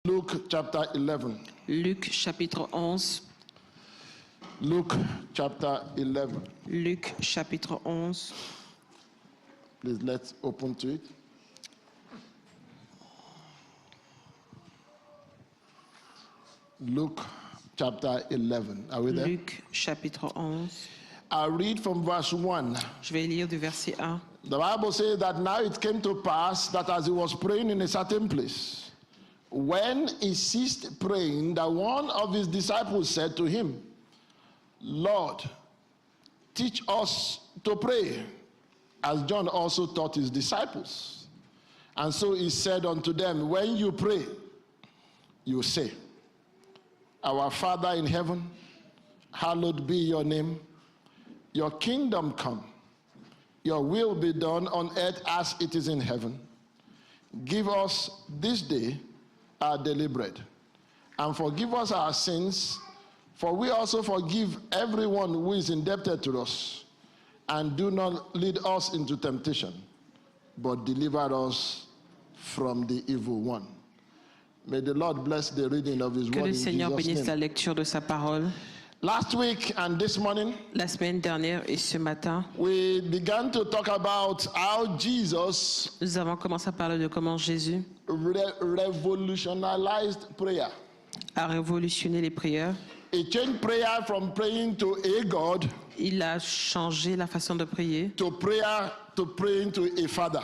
Luke chapter 11. Luc chapitre 11. Luke chapter 11. Luc chapitre 11. Please let's open to it. Luke chapter 11. Are we there? Luc chapitre 11. I'll read from verse 1. Je vais lire du verset 1. The Bible says that now it came to pass that as he was praying in a certain place, when he ceased praying, that one of his disciples said to him, Lord, teach us to pray, as John also taught his disciples. And so he said unto them, when you pray, you say, Our Father in heaven, hallowed be your name. Your kingdom come. Your will be done on earth as it is in heaven. Give us this day our daily bread. And forgive us our sins, for we also forgive everyone who is indebted to us. And do not lead us into temptation, but deliver us from the evil one. May the Lord bless the reading of his Que word le in Seigneur Jesus' bénisse la name. lecture de sa parole. Last week and this morning, La semaine dernière et ce matin, we began to talk about how Jesus nous avons commencé à parler de comment Jésus revolutionized prayer. a révolutionné les prières. He changed prayer from praying to a God Il a changé la façon de prier. to praying to a Father.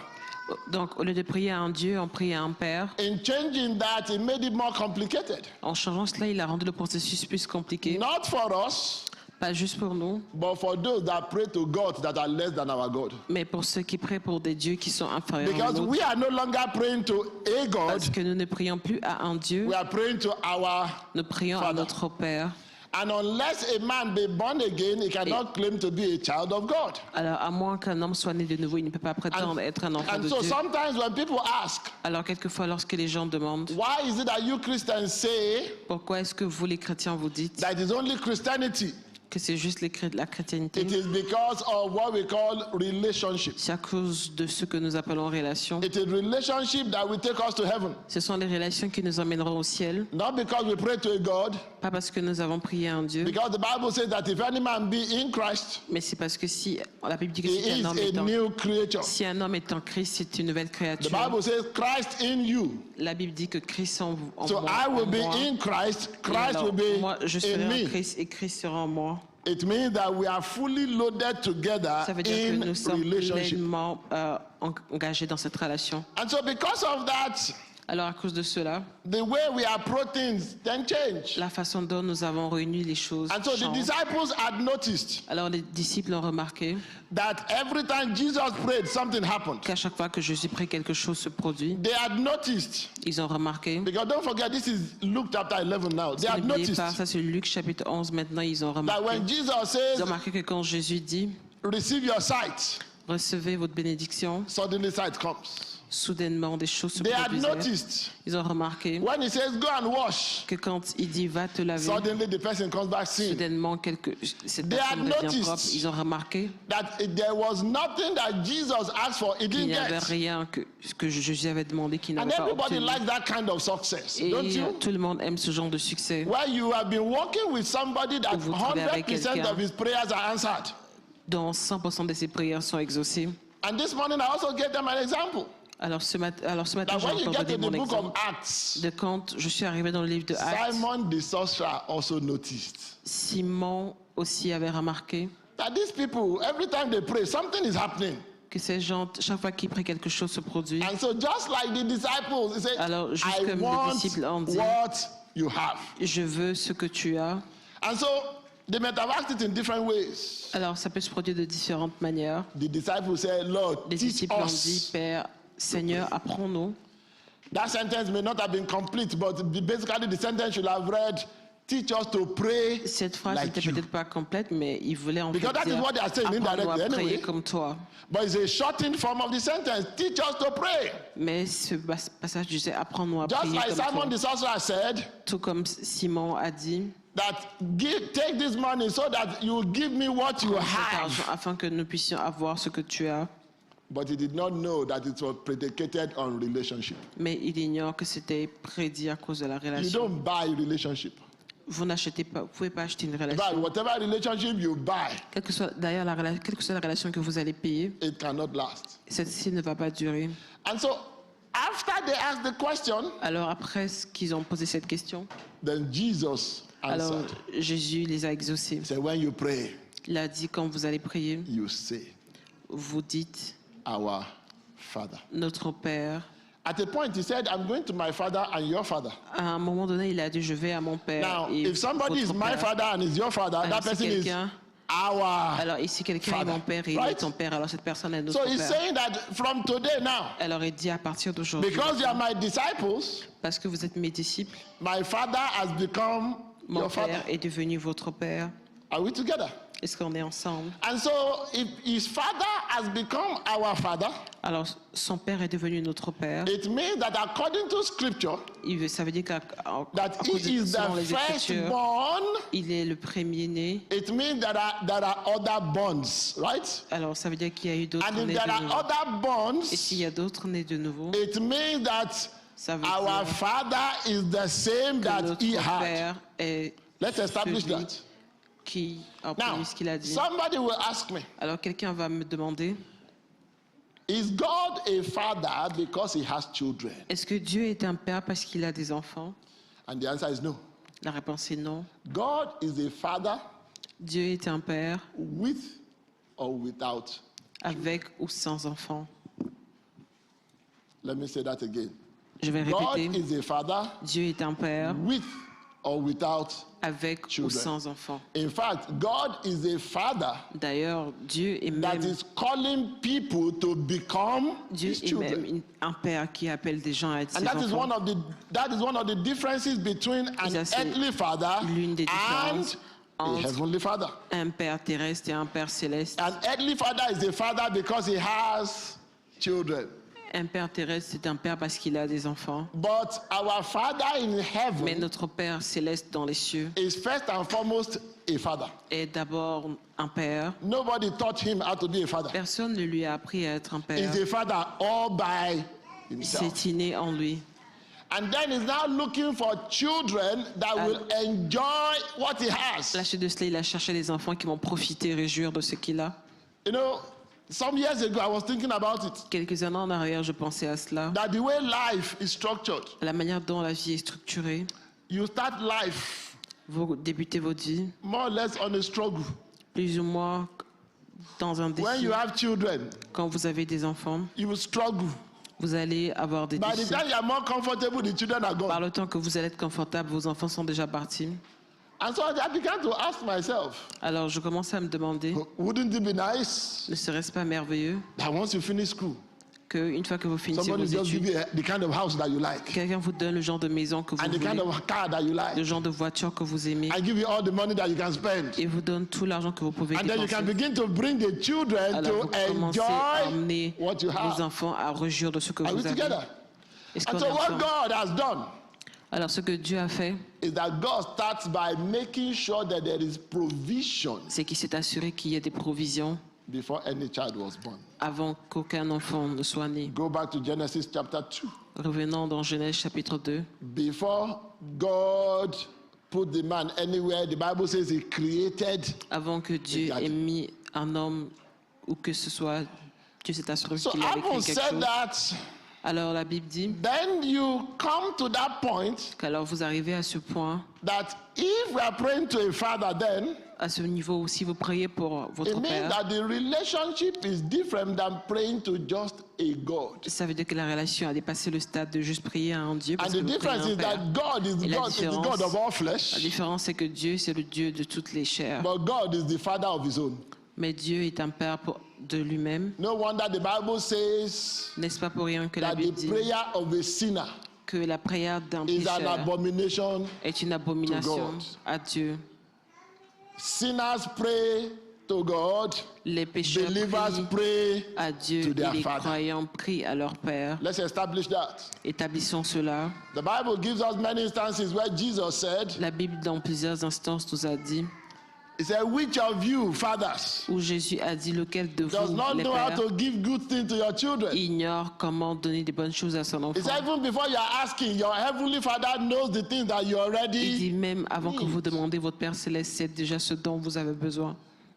Donc, au lieu de prier à un Dieu, on prie à un Père. In changing that, he made it more complicated. En changeant cela, il a rendu le processus plus compliqué. Not for us, Pas juste pour nous, but for those that pray to God that are less than our God. mais pour ceux qui prient pour des dieux qui sont inférieurs à Because nous. we are no longer praying to a God, Parce que nous ne prions plus à un Dieu, we are praying to our nous prions à Father. notre Père. And unless a man be born again, he cannot claim to be a child of God. Alors, à moins qu'un homme soit né de nouveau, il ne peut pas prétendre être un enfant And de so Dieu. sometimes when people ask, Alors, quelquefois, lorsque les gens demandent why is it that you Christians say pourquoi est-ce que vous, les chrétiens, vous dites that it is only Christianity? que c'est juste la chrétienté, It is because of what we call relationship. c'est à cause de ce que nous appelons relation. It is relationship that will take us to heaven. Ce sont les relations qui nous emmèneront au ciel, Not because we pray to a God, pas parce que nous avons prié à un Dieu, because the Bible says that if any man be in Christ, mais c'est parce que si la Bible dit que he si is a new creature. un homme est en Christ, c'est une nouvelle The créature. Bible says Christ in you. La Bible dit que Christ en So moi, I will en be moi. in Christ, Et Christ alors, will be moi, je in serai en me. Christ et Christ sera en moi. It means that we are fully loaded together Ça veut dire que in nous sommes relationship. pleinement engagés dans cette relation. And so because of that, Alors, à cause de cela, the way we approach things then change. la façon dont nous avons réuni les choses And so the change. disciples had noticed Alors, les disciples ont remarqué that every time Jesus prayed, something happened. qu'à chaque fois que Jésus prie, quelque chose se produit. They had noticed, Ils ont remarqué. because don't forget, this is Luke chapter 11 now. They had N'oubliez noticed pas, ça c'est Luc chapitre 11. Maintenant, ils ont that remarqué. when Jesus Ils ont says, remarqué que quand Jésus dit receive your sight, recevez votre bénédiction, suddenly sight comes. soudainement des choses se They had produisaient. noticed Ils ont remarqué when he says go and wash, que quand il dit va te laver, suddenly the person comes back seeing. soudainement cette They had personne devient noticed propre. Ils ont remarqué That there was nothing that Jesus asked for, he qu'il didn't n'y avait get. rien que Jésus avait demandé qu'il And n'avait pas everybody obtenu. likes that kind of success, Et don't you? tout le monde aime ce genre de succès. Where you have been working with somebody that Vous travaillez avec 100% quelqu'un. of his prayers are answered. Dont 100% de ses prières sont exaucées. And this morning I also gave them an example. Alors ce matin, That j'ai when you encore get donné to the mon book of exemple Acts, de quand je suis arrivé dans le livre de Actes. Simon the sorcerer also noticed Simon aussi avait remarqué that these people, every time they pray, something is happening. que ces gens, chaque fois qu'ils prient, quelque chose se produit. And so just like the disciples, he said, Alors, juste I comme les want disciples ont dit, what you have. Je veux ce que tu as. And so they might have asked it in different ways. Alors ça peut se produire de différentes manières. The disciples said, Lord, Les teach disciples ont dit, us. Père, Seigneur, apprends-nous. That sentence may not have been complete, but basically the sentence should have read, teach us to pray Cette phrase like n'était you. peut-être pas complète, mais il voulait en fait Because that is dire, what they are saying apprends-nous à indirectly prier anyway. comme toi. But it's a shortened form of the sentence, teach us to pray. Mais ce passage disait, apprends-nous à Just prier like comme Simon toi. the sorcerer said, Tout comme Simon a dit, that take this money so that you will give me what you cet argent have. afin que nous puissions avoir ce que tu as. But he did not know that it was predicated on relationship. Mais il ignore que c'était prédit à cause de la You relation. don't buy relationship. Vous n'achetez pas, vous pouvez pas acheter une In fact, relation. whatever relationship you buy, Quelle que soit d'ailleurs quelle que soit la relation que vous allez payer, it cannot last. celle-ci ne va pas durer. And so, after they asked the question, Alors après qu'ils ont posé cette question, then Jesus alors answered. Jésus les a exaucés. He said, when you pray, Il a dit quand vous allez prier, you say, vous dites our Father. notre Père. At a point, he said, I'm going to my father and your father. À un moment donné, il a dit je vais à mon Père Now, et if somebody is votre my Père. father and is your father, Alors, that si person is quelqu'un- our. Alors ici quelqu'un est Father, mon Père et il est right? ton Père, alors cette personne est notre So he's Père. saying that from today now, Alors il dit à partir d'aujourd'hui, because you are my disciples, parce que vous êtes mes disciples, my father has become mon your father. Père est devenu votre Père. Are we together? Est-ce qu'on est ensemble? And so, if his father has become our father, Alors son Père est devenu notre Père. it means that according to scripture, Ça veut dire qu'à that cause he is selon the les Écritures, firstborn. il est le premier-né. It means there are other bonds, right? Alors ça veut dire qu'il y a eu d'autres And if nés there de are nouveau. other bonds, Et s'il y a d'autres nés de nouveau, it means that ça veut our dire father is the same que that notre he had. Père est Let's establish celui that. qui a Now, obtenu ce qu'il a dit. somebody will ask me, Alors quelqu'un va me demander, is God a father because he has children? est-ce que Dieu est un père parce qu'il a des enfants? And the answer is no. La réponse est non. God is a father Dieu est un père with or without. avec ou sans enfants. Let me say that again. Je vais God répéter. is a father Dieu est un père with or without. avec ou Children. sans enfants. In fact, God is a father D'ailleurs, Dieu est that même, is calling people to become Dieu his est children. même un père qui appelle des gens à être And ses that is enfants. one of the differences between an Ça, c'est earthly father l'une des and différences a entre heavenly father. un père terrestre et un père céleste. An earthly father is a father because he has children. Un père terrestre, c'est un père parce qu'il a des enfants. But our father in Mais heaven notre Père céleste dans les cieux is first and foremost a father. est d'abord un père. Nobody taught him how to be a father. Personne ne lui a appris à être un père. He's a father all by himself. C'est inné en lui. And then he's now looking for children that will enjoy what he has. Lâché de cela, il a cherché des enfants qui vont profiter, réjouir de ce qu'il a. You know, some years ago I was thinking about it. Quelques années en arrière, je pensais à cela. That the way life is structured, La manière dont la vie est structurée. you start life Vous débutez votre vie more or less on a struggle. plus ou moins dans un When défi. you have children, Quand vous avez des enfants, you will struggle. vous allez avoir des By the défis. time you are more comfortable, the children are Par gone. le temps que vous allez être confortable, vos enfants sont déjà partis. And so I began to ask myself, Alors je commençais à me demander, wouldn't it be nice ne serait-ce pas merveilleux that once you finish school, qu'une fois que vous finissez vos somebody just give études, you the kind of house that you like, quelqu'un vous donne le genre de maison que vous and the kind voulez, of car that you le like, genre de voiture que vous aimez, and give you all the money that you can spend. et vous donne tout l'argent que vous pouvez And then you can dépenser. begin to bring the children Alors to vous commencez à enjoy emmener what you vos have. enfants à rejouir de ce que Are we vous avez. together? Est-ce And qu'on so est what ensemble? God has done Alors ce que Dieu a fait, is that God starts by making sure that there is provision c'est qu'il s'est assuré qu'il y ait des provisions before any child was born. avant qu'aucun enfant ne soit né. Go back to Genesis chapter 2. Revenons dans Genèse chapitre 2. Before God put the man anywhere, the Bible says he created. Avant que Dieu Regarde. ait mis un homme ou que ce soit, Dieu s'est assuré So qu'il avait Apple créé quelque said chose. that Alors la Bible dit then you come to that point qu'alors vous arrivez à ce point, that if we are praying to a father, then à ce niveau où si vous priez pour it votre means Père, that the relationship is different than praying to just a God. ça veut dire que la relation a dépassé le stade de juste prier à un Dieu And parce que the vous priez à difference un is Père. that God is Et la God is the God of all La flesh, différence c'est que Dieu c'est le Dieu de toutes les chairs, but God is the father of his own. mais Dieu est un Père de lui-même. No wonder the Bible says N'est-ce pas pour rien que la that Bible the dit prayer of a sinner que la prière d'un is an pécheur abomination. est une abomination God. à Dieu. Sinners pray to God, Les pécheurs believers prient pray à Dieu to et their les Father. croyants prient à leur Père. Let's establish that. Établissons cela. The Bible gives us many instances where Jesus said, La Bible, dans plusieurs instances, nous a dit He said, which of you, fathers, où Jésus a dit lequel de does vous, not les know how pères, to give good things to your children? ignore comment donner des bonnes choses à son He enfant. said, even before you are asking, your heavenly Father knows the things that you Il already dit même avant que vous need. demandez, votre Père Céleste sait déjà ce dont vous avez besoin.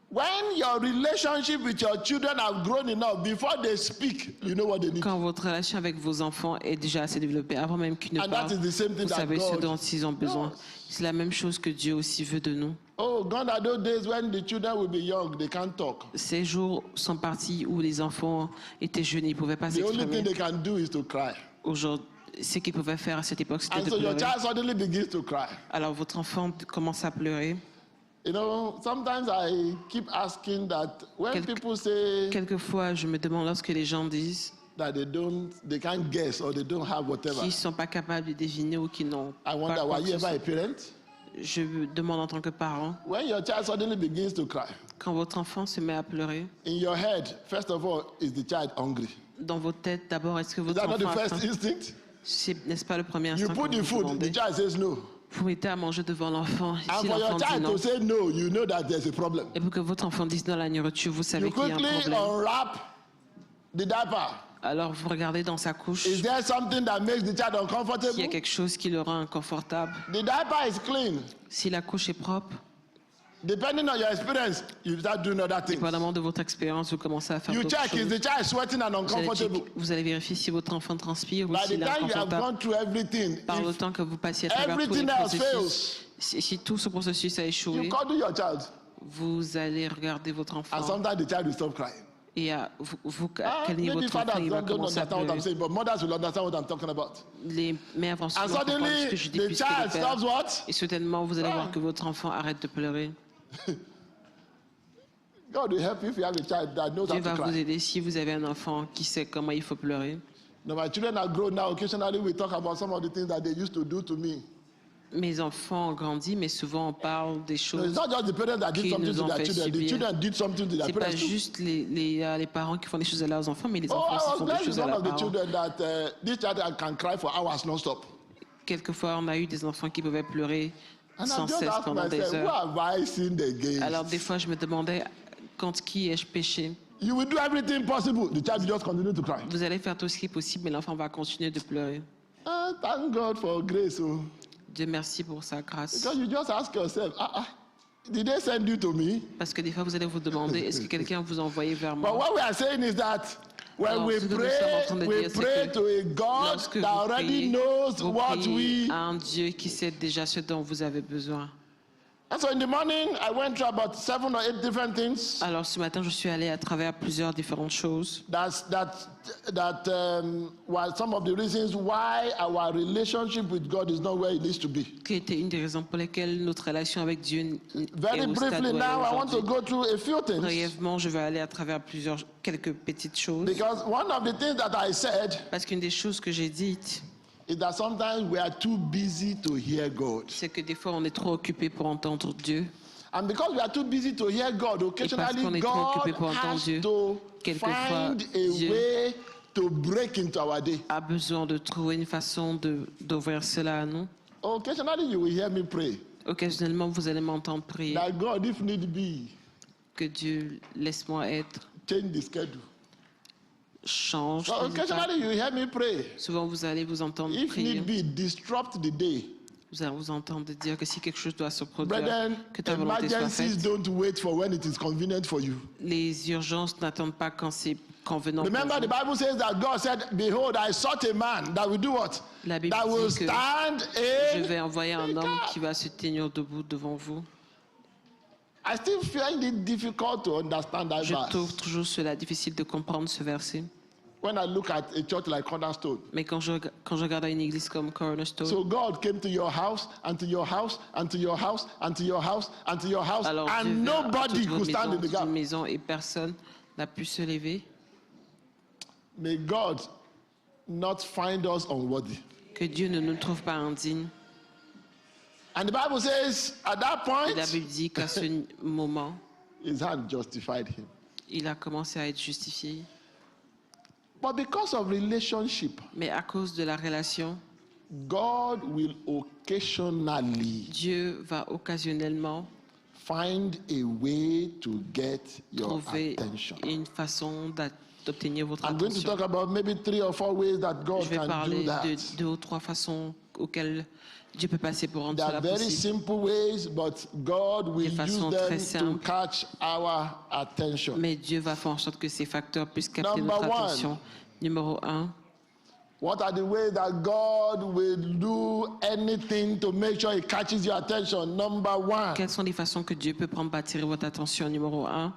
When your relationship with your children have grown enough, before they speak, you know what they need. Quand votre relation avec vos enfants est déjà assez développée, avant même qu'ils ne And that parlent, is the same thing vous that savez ce God dont ils ont besoin. knows. C'est la même chose que Dieu aussi veut de nous. Oh, gone are those days when the children will be young, they can't talk. Ces jours sont partis où les enfants étaient jeunes, ils ne pouvaient pas The only thing s'exprimer. they can do is to cry. Aujourd'hui, ce qu'ils pouvaient faire à cette époque, c'était And de so your pleurer. child suddenly begins to cry. Alors votre enfant commence à pleurer. You know, sometimes I keep asking that when Quelque- people say Quelquefois, je me demande lorsque les gens disent that they can't guess or they don't have whatever. qu'ils ne sont pas capables de deviner ou qu'ils n'ont I pas wonder, quoi were que you ce ever a soit. parent? Je me demande en tant que parent, When your child suddenly begins to cry, quand votre enfant se met à pleurer, in your head, first of all, is the child hungry? dans votre tête, d'abord, est-ce que Is votre that not the enfant a first faim? instinct? N'est-ce pas le premier You instinct put que the vous food, demandez? the child says no. Vous mettez à manger devant l'enfant, et And si for your l'enfant dit child non, to say no, you know that there's a problem. et pour que votre enfant dise non à la nourriture, vous savez You qu'il y a un quickly problème. unwrap the diaper. Alors vous regardez dans sa couche, Is there something that makes the child s'il y a uncomfortable? quelque chose qui le rend inconfortable. The diaper is clean. Si la couche est propre, Depending on your experience, you start doing other things. dépendamment de votre expérience, vous commencez à faire You d'autres check, is choses. the child sweating and Vous allez, uncomfortable? vous allez vérifier si votre enfant transpire ou By the s'il est time you have inconfortable. gone through everything, Par le if temps que vous passiez à travers tous les everything else processus, fails, si tout ce processus a you échoué, cuddle your child, vous allez regarder votre and enfant sometimes the child will stop crying. et vous Ah, calmez maybe votre fathers enfant, il va don't commencer à understand what I'm pleurer. saying, but mothers will understand what I'm talking about. Les mères vont And souvent comprendre ce suddenly, que je dis the plus que les child pères. stops what? Et soudainement, vous allez Ah. voir que votre enfant arrête de pleurer. God will help you if you have a child that knows how Dieu to va vous cry. aider si vous avez un enfant qui sait comment il faut pleurer. Now, my children are grown now. Occasionally, we talk about some of the things that they used to do to me. Mes enfants ont grandi, mais souvent on parle des No, it's choses. not just the parents that did Qui something nous to ont their fait children. The subir. children did something to their C'est pas parents too. juste les parents qui font des choses à leurs enfants, mais les Oh, enfants I aussi was font des blessed with choses à one leurs of the parents. children that this child can cry for hours non-stop. Quelquefois, on a eu des enfants qui pouvaient pleurer And I sans just cesse asked pendant des myself, who heures. have I sinned against? Alors des fois, je me demandais contre qui ai-je péché. You will do everything possible. The child will just continue to cry. Vous allez faire tout ce qui est possible, mais l'enfant va continuer de pleurer. Thank God for grace. Oh. Dieu merci pour sa grâce. Because you just ask yourself, did they send you to me? Parce que des fois, vous allez vous demander, est-ce que quelqu'un vous a envoyé vers But moi? what we are saying is that when Alors, we ce que nous sommes en train de pray, we dire, c'est pray que to a God Lorsque that vous already priez, knows vous what priez we... à un Dieu qui sait déjà ce dont vous avez besoin. And so in the morning, I went through about 7 or 8 different things Alors ce matin, je suis allée à travers plusieurs différentes choses. that were some of the reasons why our relationship with God is not where it needs to be. Qui était une des raisons pour lesquelles notre relation avec Dieu est Very au stade briefly où elle est now, I want to aujourd'hui. go through a few things. Brièvement, je vais aller à travers quelques petites choses. Because one of the things that I said Parce qu'une des choses que j'ai dites, is that sometimes we are too busy to hear God. c'est que des fois, on est trop occupé pour entendre Dieu. And because we are too busy to hear God, qu'on occasionally est trop God occupé pour entendre has Dieu, to quelquefois, find a Dieu way to break into our day. A besoin de trouver une façon d'ouvrir cela à nous. Occasionally you will hear me pray Occasionnellement, vous allez m'entendre prier that God, if need be, que Dieu, laisse-moi être, change the schedule. change. So les étapes. occasionally you hear me pray. Souvent, vous allez vous entendre If prier. need be, disrupt the day. Vous allez vous entendre dire que si quelque chose doit se produire, Brethren, que ta volonté soit emergencies faite. don't wait for when it is convenient for you. Les urgences n'attendent pas quand c'est convenant pour Remember, the vous. Bible says that God said, behold, I sought a man that will do what? La Bible That will dit que stand Je in. vais envoyer un homme qui va se tenir debout devant vous. I still find it difficult to understand that Je verse. trouve toujours cela difficile de comprendre ce verset. When I look at a church like Cornerstone. Mais quand je regarde à une église comme Cornerstone, So God came to your house, and to your house, and to your house, and to your house, and to your house, alors Dieu and vint à nobody toutes vos could stand in the maisons, gap. une maison et personne n'a pu se lever. May God not find us unworthy. Que Dieu ne nous trouve pas indignes. And the Bible says, at that Et point, la Bible dit qu'à ce moment, his hand justified him. il a commencé à être justifié. But because of relationship, Mais à cause de la relation, God will occasionally Dieu va occasionnellement find a way to get your Trouver attention. une façon d'obtenir votre I'm going to attention. talk about maybe 3 or 4 ways that God Je vais can do parler that. de 2 ou 3 façons auxquelles Dieu peut passer pour rendre They are cela very possible. simple ways, but God will De façon use très them to simple. catch our attention. Mais Dieu va faire en sorte que ces facteurs puissent capter Number notre one. attention. Numéro 1, What are the ways that God will do anything to make sure He catches your attention? Number one, quelles sont les façons que Dieu peut prendre pour attirer votre attention? Numéro 1,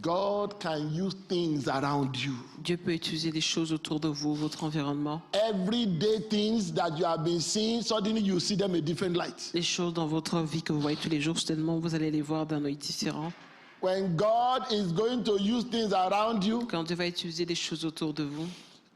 God can use things around you. Dieu peut utiliser des choses autour de vous, votre environnement. Everyday things that you have been seeing, suddenly you see them in different light. Les choses dans votre vie que vous voyez tous les jours, soudainement, vous allez les voir d'un œil différent. When God is going to use things around you, Quand Dieu va utiliser des choses autour de vous,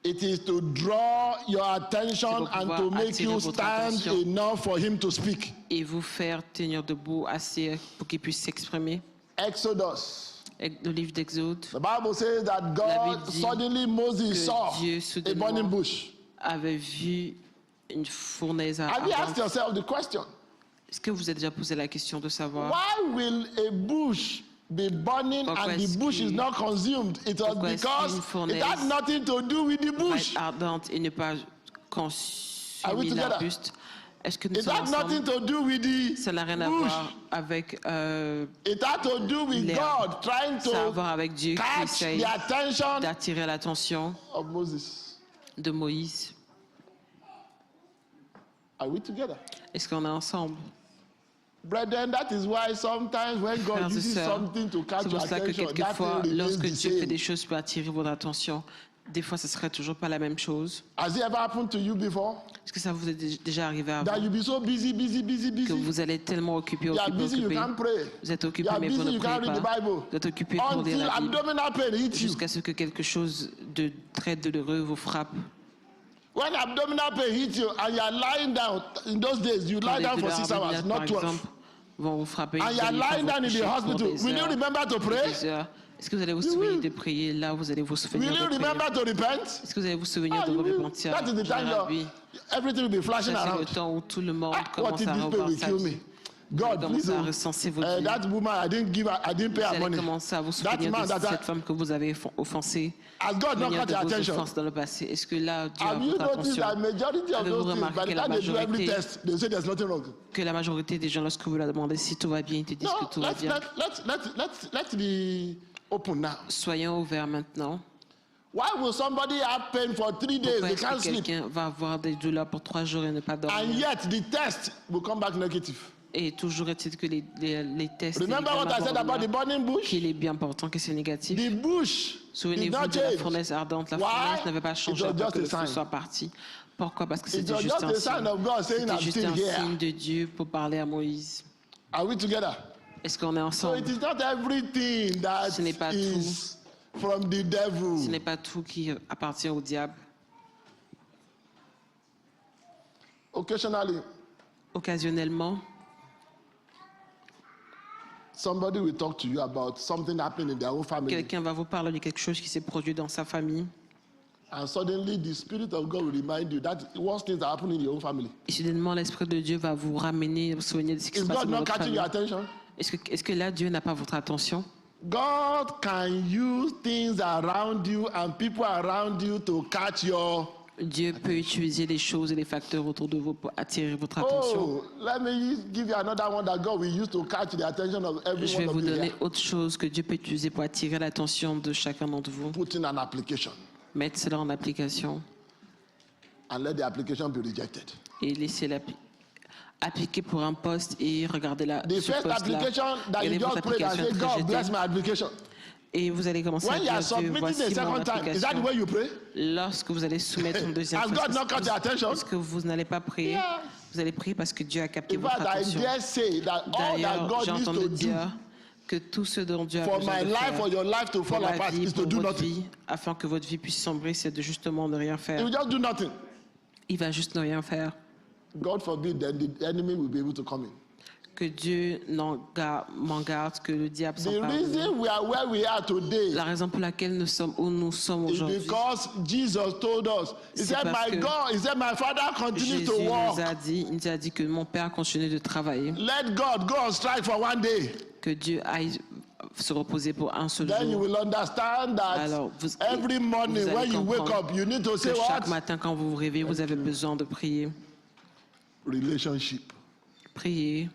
it is to draw your attention C'est pour and pouvoir to make attirer you votre stand attention. enough for Him to speak. et vous faire tenir debout assez pour qu'il puisse s'exprimer. Exodus. Le livre d'Exode The Bible says that La God Bible dit suddenly Moses que saw Dieu a soudainement burning bush. avait vu une fournaise Have you asked ardente. yourself the question? Est-ce que vous avez déjà posé la question de savoir Why will a bush be burning Pourquoi and the est-ce bush is qu'il- not consumed? It was pourquoi est-ce because qu'une fournaise it had nothing to do with the va être bush. ardente et ne pas Are we consumer together? l'arbuste? Est-ce que nous It sommes had nothing ensemble? to do with the Ça n'a rien à bush. voir avec It had to do with l'herbe. God trying ça a à to voir avec Dieu qui catch essaye the attention d'attirer l'attention of Moses. de Moïse. Are we together? Est-ce qu'on est ensemble? Brethren, that is why sometimes when God Frères et uses sœurs, something to catch c'est your pour cela que attention, that quelquefois, thing remains lorsque the Dieu fait same. des choses pour attirer votre attention, des fois, ce serait toujours pas la même chose. Has it ever happened to you before? Est-ce que ça vous est déjà arrivé à That vous? you be so busy, Que busy. vous allez tellement occupé, You are occupé, busy, you occupé. can't pray. Vous êtes occupé, You are mais vous busy, ne you can't priez read the pas. Bible. Vous êtes occupé pour lire Until la Bible. abdominal pain hits you. Jusqu'à ce que quelque chose de très douloureux vous frappe. When abdominal pain hits you and you are lying down, in those days, you Quand lie les down for douleurs 6 hours, abdominales, not par 12. exemple, vont vous frapper. And vous you are allez pas lying vous down in the coucher pour hospital. des Will you heures, remember to pray? des heures. Est-ce que vous allez vous You souvenir will. de prier? Là, vous allez vous souvenir Will you de prier. remember to repent? Est-ce que vous allez vous souvenir de You will. repentir? That is the time Oui. everything will be flashing Ça, c'est around. le temps où tout le monde What commence if à this pain revoir will sa kill vie. me? Vous allez God, please, commencer à recenser votre vie. that woman, I didn't pay Vous her allez money. commencer à vous That souvenir man, de that cette femme que vous avez offensée. has God not Souvenir caught de your vos attention? offenses dans le passé. Est-ce que là, Dieu a Have you votre noticed attention? that majority of Avez-vous those things, by remarqué the la time they do every majorité- test, they say there's nothing wrong? Que la majorité des gens, lorsque vous leur demandez si tout va bien, ils te disent No, que tout va bien. let's be open now. Soyons ouverts maintenant. Why will somebody have pain for 3 days? Pourquoi They est-ce can't que sleep. quelqu'un va avoir des douleurs pour 3 jours et ne pas And dormir? yet the test will come back negative. Et toujours est-il que les tests et les Remember what I said about the laboratoires, burning bush? qu'il est bien important que c'est négatif. The bush did Souvenez-vous not de la change. fournaise ardente. La Why? fournaise n'avait pas It changé was après just que a le feu sign. soit parti. Pourquoi? Parce que It c'était was juste just un a sign signe. of God saying, C'était I'm juste still un here. signe de Dieu pour parler à Moïse. Are we together? Est-ce qu'on est So ensemble? it is not everything that Ce n'est pas is from the Ce devil. n'est pas tout qui appartient au diable. Occasionally, Occasionnellement, somebody will talk to you about something happening in their own family. quelqu'un va vous parler de quelque chose qui s'est produit dans sa famille. And suddenly the Spirit of God will remind you that worse things are happening in your own family. Et soudainement, l'Esprit de Dieu va vous ramener, vous souvenir de ce qui Is se passe God dans not votre catching famille. your attention? Est-ce que là, Dieu n'a pas votre attention? God can use things around you and people around you to catch your... Dieu peut utiliser les choses et les facteurs autour de vous pour attirer votre attention. Oh, let me give you another one that God will use to catch the attention of every Je vais one vous of you donner here. autre chose que Dieu peut utiliser pour attirer l'attention de chacun d'entre vous. Put in an application Mettre cela en application and let the application be rejected. et laisser appliquer pour un poste et regarder The ce first poste-là. application that Regardez you votre just prayed and application say, être God rejetée. bless my application. Et vous allez commencer When you à are dire, Dieu, submitting voici the mon second time, is that the application. way you pray? Lorsque vous allez soumettre une deuxième Has fois, God not caught your attention? est-ce que vous n'allez pas prier? Yeah. Vous allez prier parce que Dieu a capté In votre fact, I attention. dare say that all that D'ailleurs, God j'ai needs entendu to do dire que tout ce dont Dieu a for besoin my de life, faire for your life to pour fall ma apart vie, is to pour do votre nothing. vie, afin que votre vie puisse sombrer, c'est de justement ne rien He faire. will just do nothing. Il va juste ne rien faire. God forbid, then the enemy will be able to come in. Que Dieu m'en garde, que le diable The s'empare de nous. reason we are where we are today La raison pour laquelle nous sommes où nous sommes is aujourd'hui, because Jesus told us. He C'est said, parce "My que God," he said, "My Father continues Jésus to walk. il nous a dit que mon Père continue de travailler, Let God go on strike for one day. que Dieu aille se reposer pour un seul Then you jour. will understand that Alors, every morning vous allez when you wake comprendre up, you need to say que chaque what? matin quand vous vous réveillez, vous avez besoin de prier. Relationship. Prier.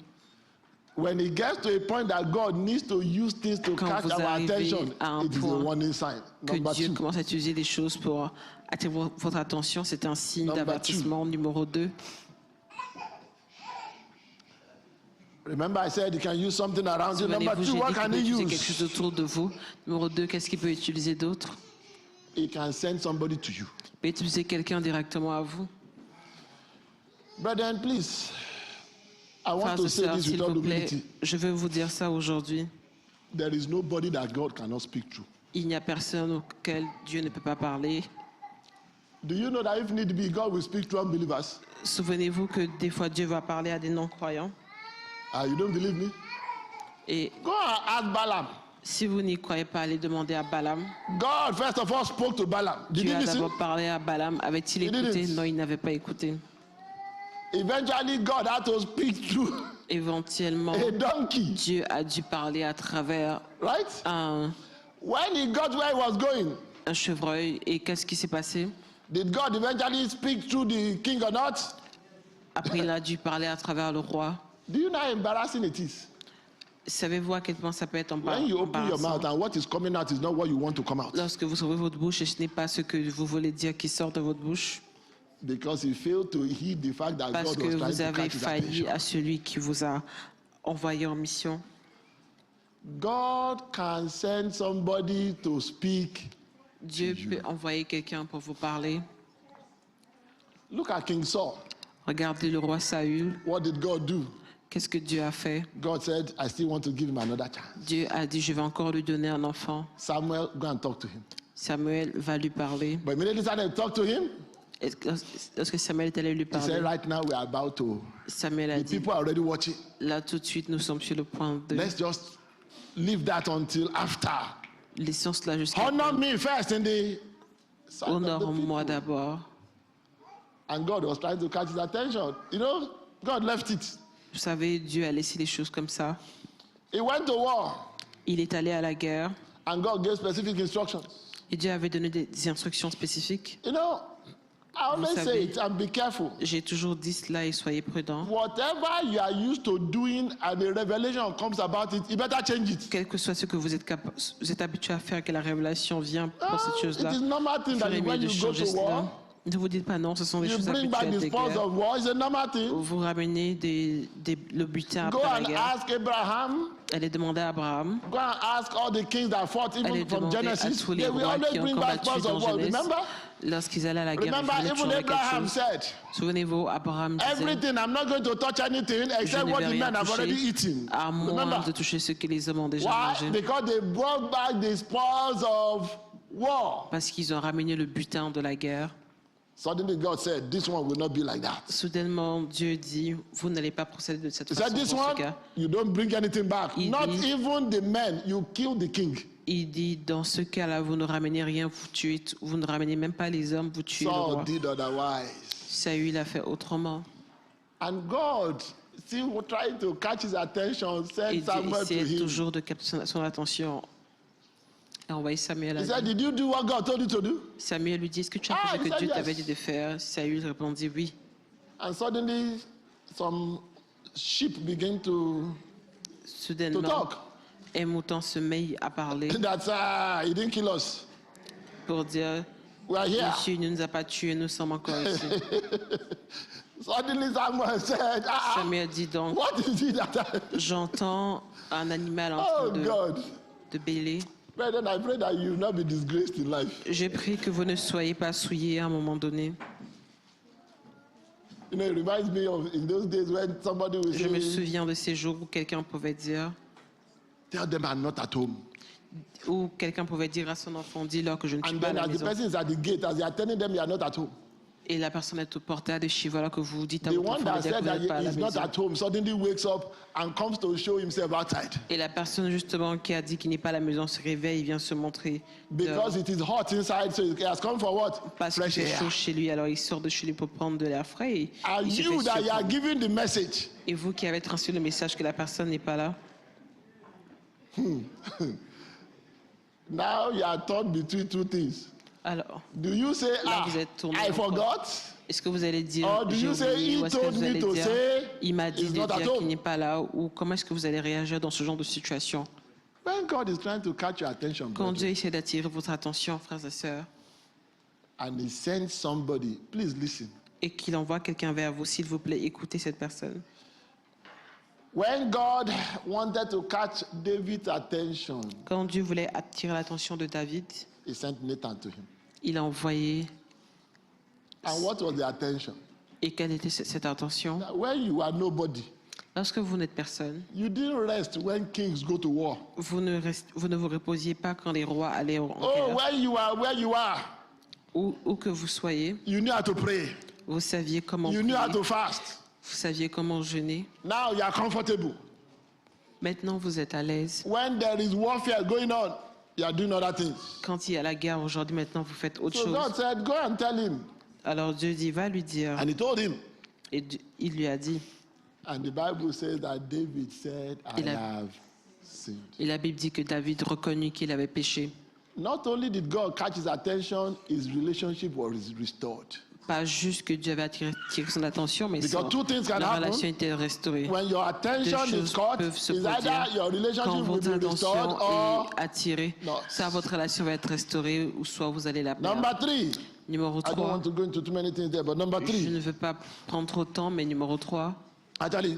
When it gets to a point that God needs to use things to Quand catch vous our arrivez attention, à un it is a point warning sign. Que Number Dieu 2. commence à utiliser des choses pour attirer votre attention, c'est un signe Number d'avertissement. Numéro 2. Remember, I said you can use something around you. Number Souvenez-vous, 2, j'ai what dit qu'il can peut he utiliser quelque chose use? autour de vous. Numéro 2, qu'est-ce qu'il peut utiliser d'autre? He can send somebody to you. Il peut utiliser quelqu'un directement à vous. Brethren, please, I want Frères to et say sœurs, this s'il with all vous plaît, humility. je veux vous dire ça aujourd'hui. There is nobody that God cannot speak to. Il n'y a personne auquel Dieu ne peut pas parler. Do you know that if need be, God will speak to unbelievers? Souvenez-vous que des fois Dieu va parler à des non-croyants. Ah, you don't believe me? Et Go and ask Balaam. si vous n'y croyez pas, allez demander à Balaam. God, first of all, spoke to Balaam. Did Dieu he a listen? d'abord parlé à Balaam. Avait-il He écouté? didn't. Non, il n'avait pas écouté. Eventually, God had to speak through Éventuellement, a donkey, Dieu a dû parler à travers right? un When he got where he was going, chevreuil. Et qu'est-ce qui s'est passé? did God eventually speak through the king or not? Après, il a dû parler à travers le roi. Do you know how embarrassing it is? Savez-vous à quel point ça peut être When you open your mouth embarrassant and what is coming out is not what you want to come out. lorsque vous ouvrez votre bouche et ce n'est pas ce que vous voulez dire qui sort de votre bouche, Because he failed to heed the fact that parce God que was trying vous to avez catch his failli attention. à celui qui vous a envoyé en mission. God can send somebody to speak. Dieu peut envoyer quelqu'un pour vous parler. Look at King Saul. Regardez le roi Saül. What did God do? Qu'est-ce que Dieu a fait? God said, I still want to give him another chance. Dieu a dit, je vais encore lui donner un enfant. Samuel, go and talk to him. Samuel va lui parler. But immediately Samuel talked to him. Et lorsque Samuel est allé lui He parler, said, right now we are about to, Samuel a the dit, people are already watching. là tout de suite, nous sommes sur le point de Let's just leave that until after. laissons cela jusqu'à Honor me first in the sight of the honore-moi people. d'abord. And God was trying to catch his attention. You know, God left it. Vous savez, Dieu a laissé les choses comme ça. He went to war Il est allé à la guerre and God gave specific instructions. et Dieu avait donné des instructions spécifiques. You know, I always say savez- it and be careful. J'ai toujours dit cela et soyez prudents. Whatever you are used to doing and a revelation comes about it, you better change it. Quel que soit ce que vous êtes habitué à faire, que la révélation vient pour cette It chose-là, is normal thing that ferait mieux when de you go changer to war, cela. Ne vous dites pas non, ce sont des you choses bring back habituelles the des spoils guerres. of war. It's a normal thing. Vous ramenez le butin Go après la and guerre. ask Abraham. Allez demander à Abraham. Go and ask all the kings that fought Allez even from demander à Genesis. tous les They will rois always qui ont bring back combattu spoils dans of war. Genèse. Remember? Lorsqu'ils allaient à la guerre, ils Remember, venaient even toujours avec quelque Abraham chose. said, Souvenez-vous, Abraham disait, everything, I'm not going to touch anything je except ne what vais the rien men have already toucher, eaten. à moins Remember? de toucher ce que les hommes ont déjà Why? mangé. Because they brought back the spoils of war. Parce qu'ils ont ramené le butin de la guerre. Suddenly God said, this one will not be like that. Soudainement, Dieu dit, vous n'allez pas procéder de cette He façon said, this dans ce one, cas. you don't bring anything back. Il Not dit- even the men. You kill the king. Il dit, dans ce cas-là, vous ne ramenez rien, vous ne ramenez même pas les hommes, vous tuez le Saul roi. did otherwise. Saül a fait autrement. And God, still trying to catch his attention, Et sent Dieu Samuel to essayait him. toujours de capter son attention. Et envoyé Samuel à He said, lui. did you do what God told you to do? Samuel lui dit, est-ce que tu as Ah, fait ce il que said Dieu yes. t'avait dit de faire? Saül répondit oui. And suddenly, some sheep began to Soudainement, talk. un mouton se met à parler That he didn't kill us. pour dire, We are here. Monsieur ne nous a pas tués, nous sommes encore ici. Suddenly Samuel said, Samuel dit donc, what is it that j'entends un animal en Oh train God. de bêler. Brethren, I pray that you will not be disgraced in life. J'ai pris que vous ne soyez pas souillés à un moment donné. You know, it reminds me of in those days when somebody will Je me say, souviens de ces jours où quelqu'un pouvait dire, tell them I'm not at home. à son enfant, dis-leur que je ne suis And pas à then la as the maison. person is at the gate, as they are telling them you are not at home, Et la personne est au portail de chez voilà que vous dites à The votre one enfant that de dire que said vous that n'êtes pas à la he's not maison. at home suddenly wakes up and comes to show himself outside. Et la personne justement qui a dit qu'il n'est pas à la maison se réveille, il vient se montrer dehors. Because it is hot inside, so he has come for what? Parce qu'il Fresh fait air. chaud chez lui, alors il sort de chez lui pour prendre de l'air frais et And il se you fait that you are surprendre. giving the message, Et vous qui avez transmis le message que la personne n'est pas là, now you are torn between two things. alors Do you say, là vous êtes tourné I encore. forgot? Est-ce que vous allez dire Or do j'ai you say, oublié, he ou est-ce que told vous me allez to dire say il m'a dit he's de not at dire qu'il home? n'est pas là, ou comment est-ce que vous allez réagir dans ce genre de situation? When God is trying to catch your attention, Quand brethren, Dieu essaie d'attirer votre attention, frères et sœurs, and he sends somebody, please listen. et qu'il envoie quelqu'un vers vous, s'il vous plaît, écoutez cette personne. When God wanted to catch David's attention, Quand Dieu voulait attirer l'attention de David, he sent Nathan to him. il a envoyé. And what was the attention? Et quelle était cette attention? That when you are nobody, Lorsque vous n'êtes personne, you didn't rest when kings go to war. vous ne vous reposiez pas quand les rois allaient en Oh, guerre. when you are where you are, Où que vous soyez, you knew how to pray. vous saviez comment You knew how prier, to fast. vous saviez comment jeûner. Now you are comfortable. Maintenant, vous êtes à l'aise. When there is warfare going on, you are doing other things. Quand il y a la guerre aujourd'hui, maintenant, vous faites autre So chose. God said, go and tell him. Alors Dieu dit, va lui dire. And he told him. Et il lui a dit. And the Bible says that David said, I Il a- have sinned. Et la Bible dit que David reconnut qu'il avait péché. Not only did God catch his attention, his relationship was restored. Pas juste que Dieu avait attiré son attention, mais Because two things can la happen. relation était restaurée. When your attention Deux is choses caught, peuvent se is either produire. your Quand relationship will votre be restored attention or... est attirée, Non. soit votre relation va être restaurée, ou soit vous allez la perdre. Number 3. Numéro I don't 3, want to go into too many things there, but number je 3. ne veux pas prendre trop de temps, mais numéro 3, Actually,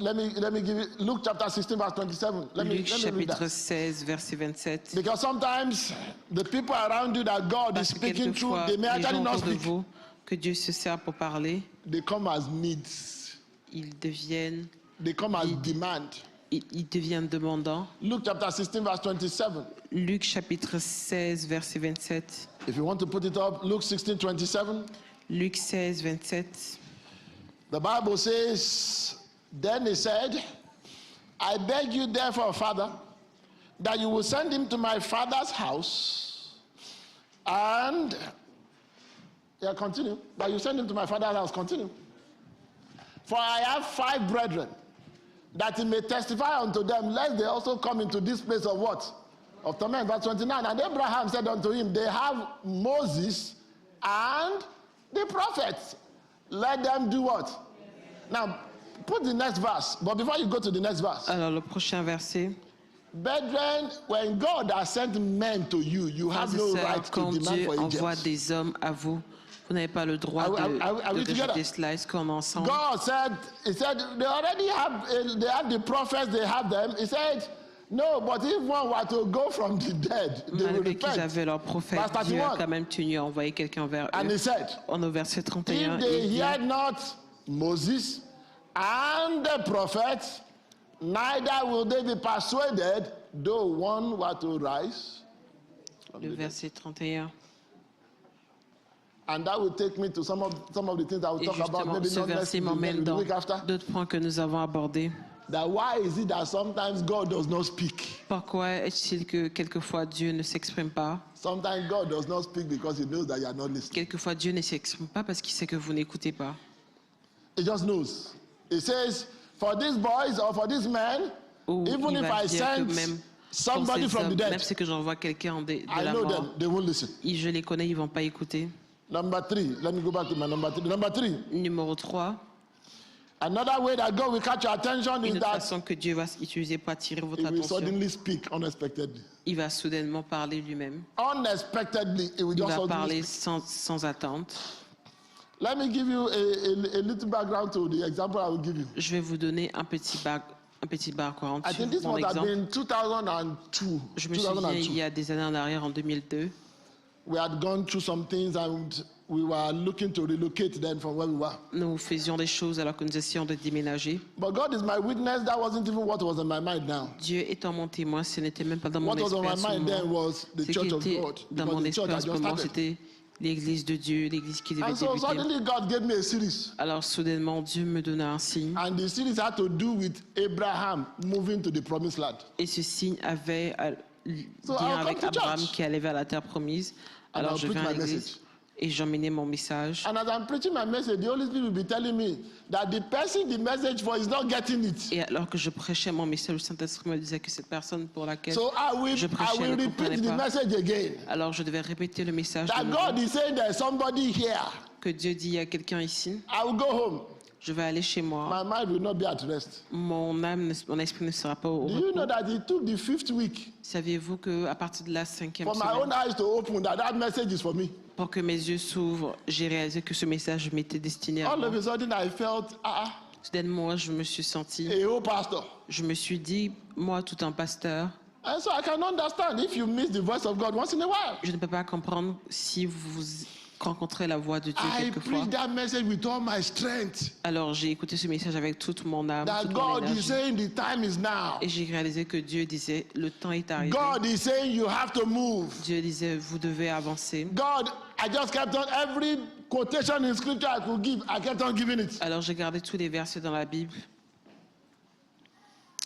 let me give you Luke chapter 16, verse 27. Let me Luc read chapitre that. 16, verset 27. Because sometimes the people around you that God is Parce que speaking through, quelquefois, they may les gens actually not autour de speak. vous, que Dieu se sert pour parler, They come as needs. ils deviennent Demand. ils deviennent demandants. Luke chapter 16, verse 27. Luc chapitre 16, verset 27. If you want to put it up, Luke 16, 27. Luc 16, 27. The Bible says, then he said, I beg you therefore, Father, that you will send him to my father's house, and, yeah, continue, that you send him to my father's house, continue. For I have 5 brethren, that he may testify unto them, lest they also come into this place of what? Of torment. Verse 29, and Abraham said unto him, they have Moses and the prophets. Let them do what? Now, put the next verse. But before you go to the next verse, Alors le prochain verset. brethren, when God has sent men to you, you have Frères et no sœurs, right to quand demand Dieu for envoie angels. des hommes à vous, vous n'avez pas le droit Are we de together? rejeter cela. Est-ce qu'on est ensemble? God said, he said, they already have, they have the prophets, they have them. He said, no, but if one were to go from the dead, they will Malgré qu'ils repent. avaient leur prophète, Verse Dieu a 31. quand même tenu à envoyer quelqu'un vers And eux. he said, En au verset 31, if they il dit, hear not Moses and the prophets, neither will they be persuaded, though one were to rise. le verset 31. And that will take me to some of the things I will Et talk about, justement, maybe ce not next verset week, m'emmène maybe the dans week after. d'autres points que nous avons abordés. That why is it that sometimes God does not speak? Pourquoi est-il que quelquefois Dieu ne s'exprime pas? Sometimes God does not speak because he knows that you are not listening. Quelquefois Dieu ne s'exprime pas parce qu'il sait que vous n'écoutez pas. He just knows. He says, for these boys or for these men, Ou even il if va I dire que send même somebody pour ces from the hommes, dead, même si que j'envoie quelqu'un de I la know mort, them, they won't listen. je les connais, ils vont pas écouter. Number 3, let me go back to my number 3. Number 3, Numéro 3, another way that God will catch your attention is une autre that façon que Dieu va utiliser pour attirer votre he will attention, suddenly speak unexpectedly. il va soudainement parler lui-même. Unexpectedly, he will Il just va suddenly parler speak. sans attente. Let me give you a little background to the example I will give you. Je vais vous donner un petit background I sur think this mon must have exemple. been 2002. Je me souviens, 2002. il y a des années en arrière, en 2002, We had gone through some things and we were looking to relocate then from where we were. nous faisions des choses alors que nous essayons de déménager. But God is my witness, that wasn't even what was in my mind now. Dieu étant mon témoin, ce n'était même pas dans mon What was on esprit my à ce mind then moment. was the Ce qui church of était God. dans Because mon the esprit church à had ce just moment, started. l'église de Dieu, l'église qui devait And so débuter. suddenly God gave me a series. Alors soudainement, Dieu me donna un signe. And the series had to do with Abraham moving to the promised land. Et ce signe avait lien So I'll avec come to Abraham church. qui allait vers la terre promise. And Alors I'll je preach viens à my l'église message. et j'emmenais mon message. And as I'm preaching my message, the Holy Spirit will be telling me that the person the message for is not getting it. Et alors que je prêchais mon message, le Saint-Esprit me disait que cette personne pour laquelle So I je will prêchais ne comprenait repeat the pas. message again. Alors je devais répéter le message de That nouveau, God is saying there's somebody here. que Dieu dit il y a quelqu'un ici. I will go home. Je vais aller chez moi. My mind will not be at rest. Mon âme, mon esprit ne sera pas au Do you know repos. that it took the 5th week Saviez-vous qu'à partir de la 5e for my own semaine, eyes to open that message is for me? pour que mes yeux s'ouvrent, j'ai réalisé que ce message m'était destiné à All moi. of a sudden I felt, Soudainement, je me suis senti, a whole pastor. je me suis dit, moi, tout un pasteur, And so I can understand if you miss the voice of God once in a while. je ne peux pas comprendre si vous rencontrez la voix de Dieu I quelquefois. preached that message with all my strength. Alors j'ai écouté ce message avec toute mon âme, That toute mon God is énergie. saying the time is now. Et j'ai réalisé que Dieu disait, le temps est arrivé. God is saying you have to move. Dieu disait, vous devez avancer. God, I just kept on every quotation in scripture I could give, I kept on giving it. Alors j'ai gardé tous les versets dans la Bible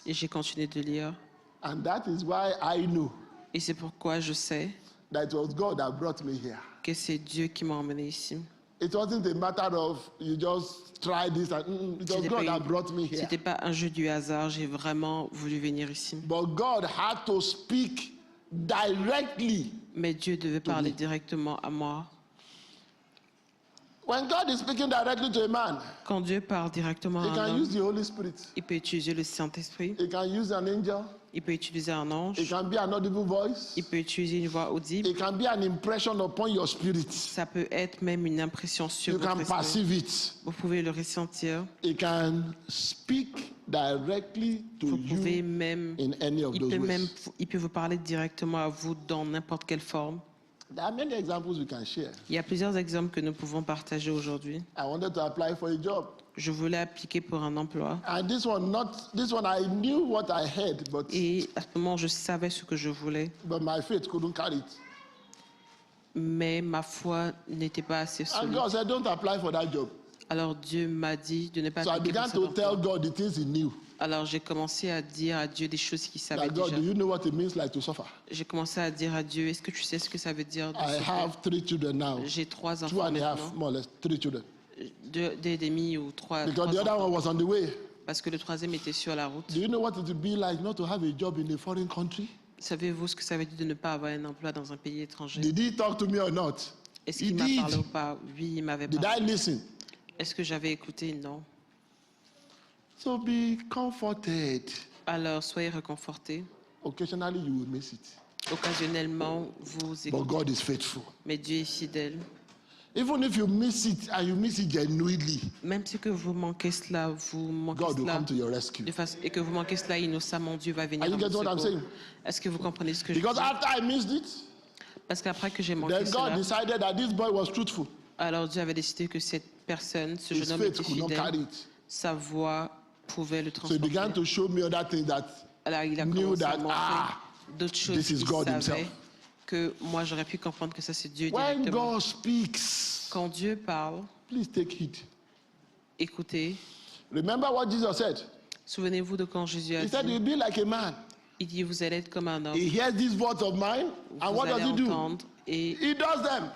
et j'ai continué de lire. And that is why I know Et c'est pourquoi je sais that it was God that brought me here. que c'est Dieu qui m'a emmené ici. It wasn't a matter of you just try this and it was God that brought me here. C'était pas un jeu du hasard, j'ai vraiment voulu venir ici. But God had to speak directly. Mais Dieu devait parler directement à moi. When God is speaking directly to a man, Quand Dieu parle directement he à un can homme, use the Holy Spirit. il peut utiliser le Saint-Esprit, He can use an angel. il peut utiliser un It ange, can be an audible voice. il peut utiliser une voix audible. It can be an impression upon your spirit. Ça peut être même une impression sur You votre can esprit. perceive it. Vous pouvez le ressentir. It can speak directly to Vous pouvez you même, in any of those ways. il peut vous parler directement à vous dans n'importe quelle forme. There are many examples we can share. Il y a plusieurs exemples que nous pouvons partager aujourd'hui. I wanted to apply for a job. Je voulais appliquer pour un emploi And this one, I knew what I had, et à ce moment, je savais ce que je voulais, but my faith couldn't carry it. mais ma foi n'était pas assez And solide. God said, don't apply for that job. Alors Dieu m'a dit de ne pas So I appliquer pour began cet to tell emploi. God the things he knew. Alors j'ai commencé à dire à Dieu des choses qu'il savait Like, God, déjà. do you know what it means like to suffer? J'ai commencé à dire à Dieu, est-ce que tu sais ce que ça veut dire de I souffrir? have 3 children now. J'ai 3 2 enfants and a half, maintenant, more or less, 3 children. 2 et demi ou 3 Because the other enfants, one was on the way. parce que le troisième était sur la route. Do you know what it would be like not to have a job in a foreign country? Savez-vous ce que ça veut dire de ne pas avoir un emploi dans un pays étranger? Did he talk to me or not? Est-ce He qu'il m'a did. parlé ou pas? Oui, il m'avait Did I parlé. listen? Est-ce que j'avais écouté? Non. So be comforted. Alors, soyez réconfortés. Occasionally you will miss it. Occasionnellement, vous But écoutez. God is faithful. Mais Dieu est fidèle. Even if you miss it and you miss it genuinely, Même si que vous manquez cela, vous manquez God will cela, come to your rescue. et que vous manquez cela innocemment, Dieu va venir Are you à getting what votre I'm secours. saying? Est-ce que vous comprenez ce que je Because dis? after I missed it, Parce qu'après que j'ai manqué then God cela, decided that this boy was truthful. alors Dieu avait décidé que cette personne, ce His jeune homme faith était could not carry fidèle, it. sa voix pouvait le So he began transporter. to show me other things that Alors il a knew commencé à that, montrer d'autres choses this is qu'il God savait himself. que moi j'aurais pu comprendre que ça c'est Dieu when directement. God speaks, Quand Dieu parle, please take heed. écoutez. Remember what Jesus said? Souvenez-vous de quand Jésus a He said, dit, you'll be like a man. il dit vous allez être comme un homme, He hears these words of mine, and vous what does allez he do? entendre et He does them.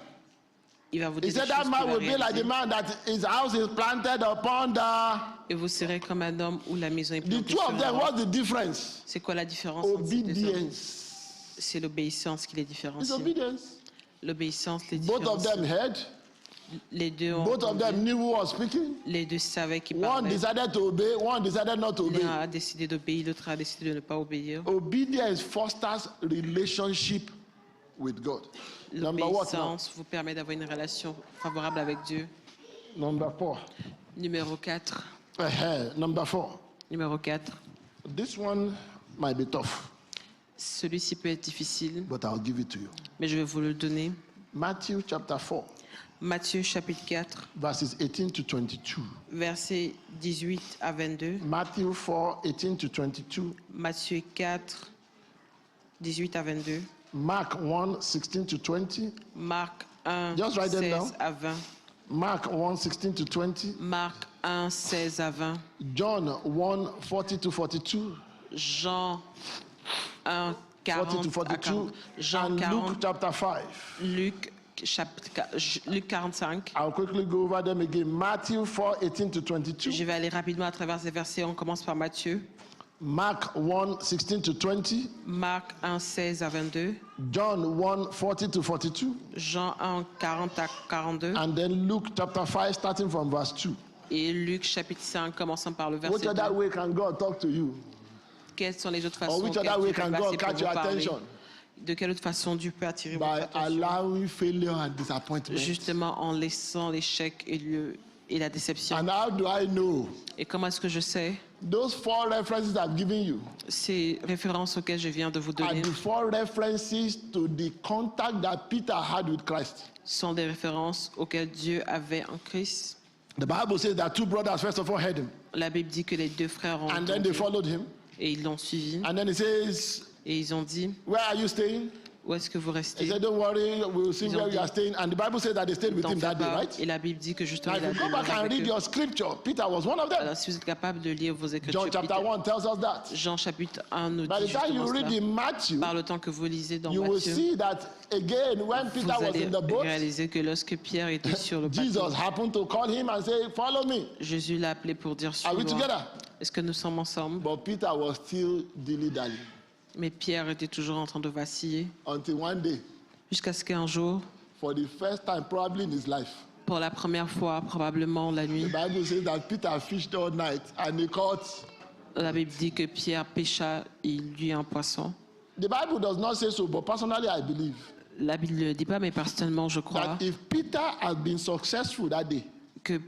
il va vous He dire said des that choses man qu'il va will be like the réaliser. man that his house is planted upon the... Et vous serez comme un homme où la maison est The plantée two sur of la them, roche. what's the difference? C'est quoi la différence entre ces deux hommes? Obedience. C'est l'obéissance qui les It's différencie. obedience. L'obéissance les Both of them différencie. heard. Les deux ont Both of entendu. them knew who was speaking. Les deux savaient qui One parlaient. decided to obey, one decided not to obey. L'un a décidé d'obéir, l'autre a décidé de ne pas obéir. Obedience fosters relationship with God. Number what now? L'obéissance vous permet d'avoir une relation favorable avec Dieu. Number 4. Numéro 4. Number 4. Numéro 4. This one might be tough, Celui-ci peut être difficile, but I'll give it to you. mais je vais vous le donner. Matthew chapter 4, Matthieu chapitre 4, verses 18 to 22. versets 18 à 22. Matthew 4, 18 to 22. Matthieu 4, 18 à 22. Mark 1, 16 to 20. Marc 1, Just write them 16 down. à 20. Mark 1, 16 to 20. Marc 1, 16 à 20. John 1, 40 to 42. Jean 1, 40 to 40 à 42. 40. Jean And 40. Luke chapter 5. Luc 45. I'll quickly go over them again. Matthew 4, 18 to 22. Je vais aller rapidement à travers ces versets. On commence par Matthieu. Mark 1, 16 to 20. Marc 1, 16 à 22. John 1, 40 to 42. Jean 1, 40 à 42. And then Luke chapter 5, starting from verse 2. Et Luc chapitre 5, commençant par le verset Which 2. other way can God talk to you? Quelles sont les autres Or façons which auxquelles other way Dieu peut can passer God pour catch vous your parler? attention? De quelle autre façon Dieu peut attirer votre By attention? allowing failure and disappointment. Justement en laissant l'échec et la déception. And how do I know? Et comment est-ce que je sais? Those 4 references I've given you Ces références auxquelles je viens de vous are donner the 4 references to the contact that Peter had with Christ. sont des références auxquelles Dieu avait en Christ. The Bible says that 2 brothers first of all heard him, La Bible dit que les deux frères ont and then they entendu followed him. et ils l'ont suivi. And then he says, Et ils ont dit, "Where are you staying?" où est-ce que vous He restez? said, "Don't worry, we'll see Ils ont where you are dit- staying." And the Bible says that they stayed with T'en him fais that day, pas. right? Et la Bible dit que justement Now, il a if you go back demeuré and avec read eux. your scripture, Peter was one of them. Alors si vous êtes capable de lire vos John écritures, chapter Peter- 1 tells us that. Jean chapitre 1 nous By dit the time you justement read cela. in Matthew, Par le temps que vous lisez dans you will Matthieu, see that again, when vous Peter was allez in the boat, réaliser que lorsque Pierre était sur le Jesus bateau, happened to call him and say, "Follow me." Jésus l'a appelé pour dire Are we suis-moi. together? Est-ce que nous sommes ensemble? But Peter was still dilly-dally Mais Pierre était toujours en train de vaciller until one day, jusqu'à ce qu'un jour, for the first time probably in his life, pour la première fois, probablement la the nuit, Bible says that Peter fished all night and he caught. la Bible dit que Pierre pêcha et il eut un poisson. The Bible does not say so, but personally I believe La Bible ne le dit pas, mais personnellement, je crois that if Peter had been successful that day, que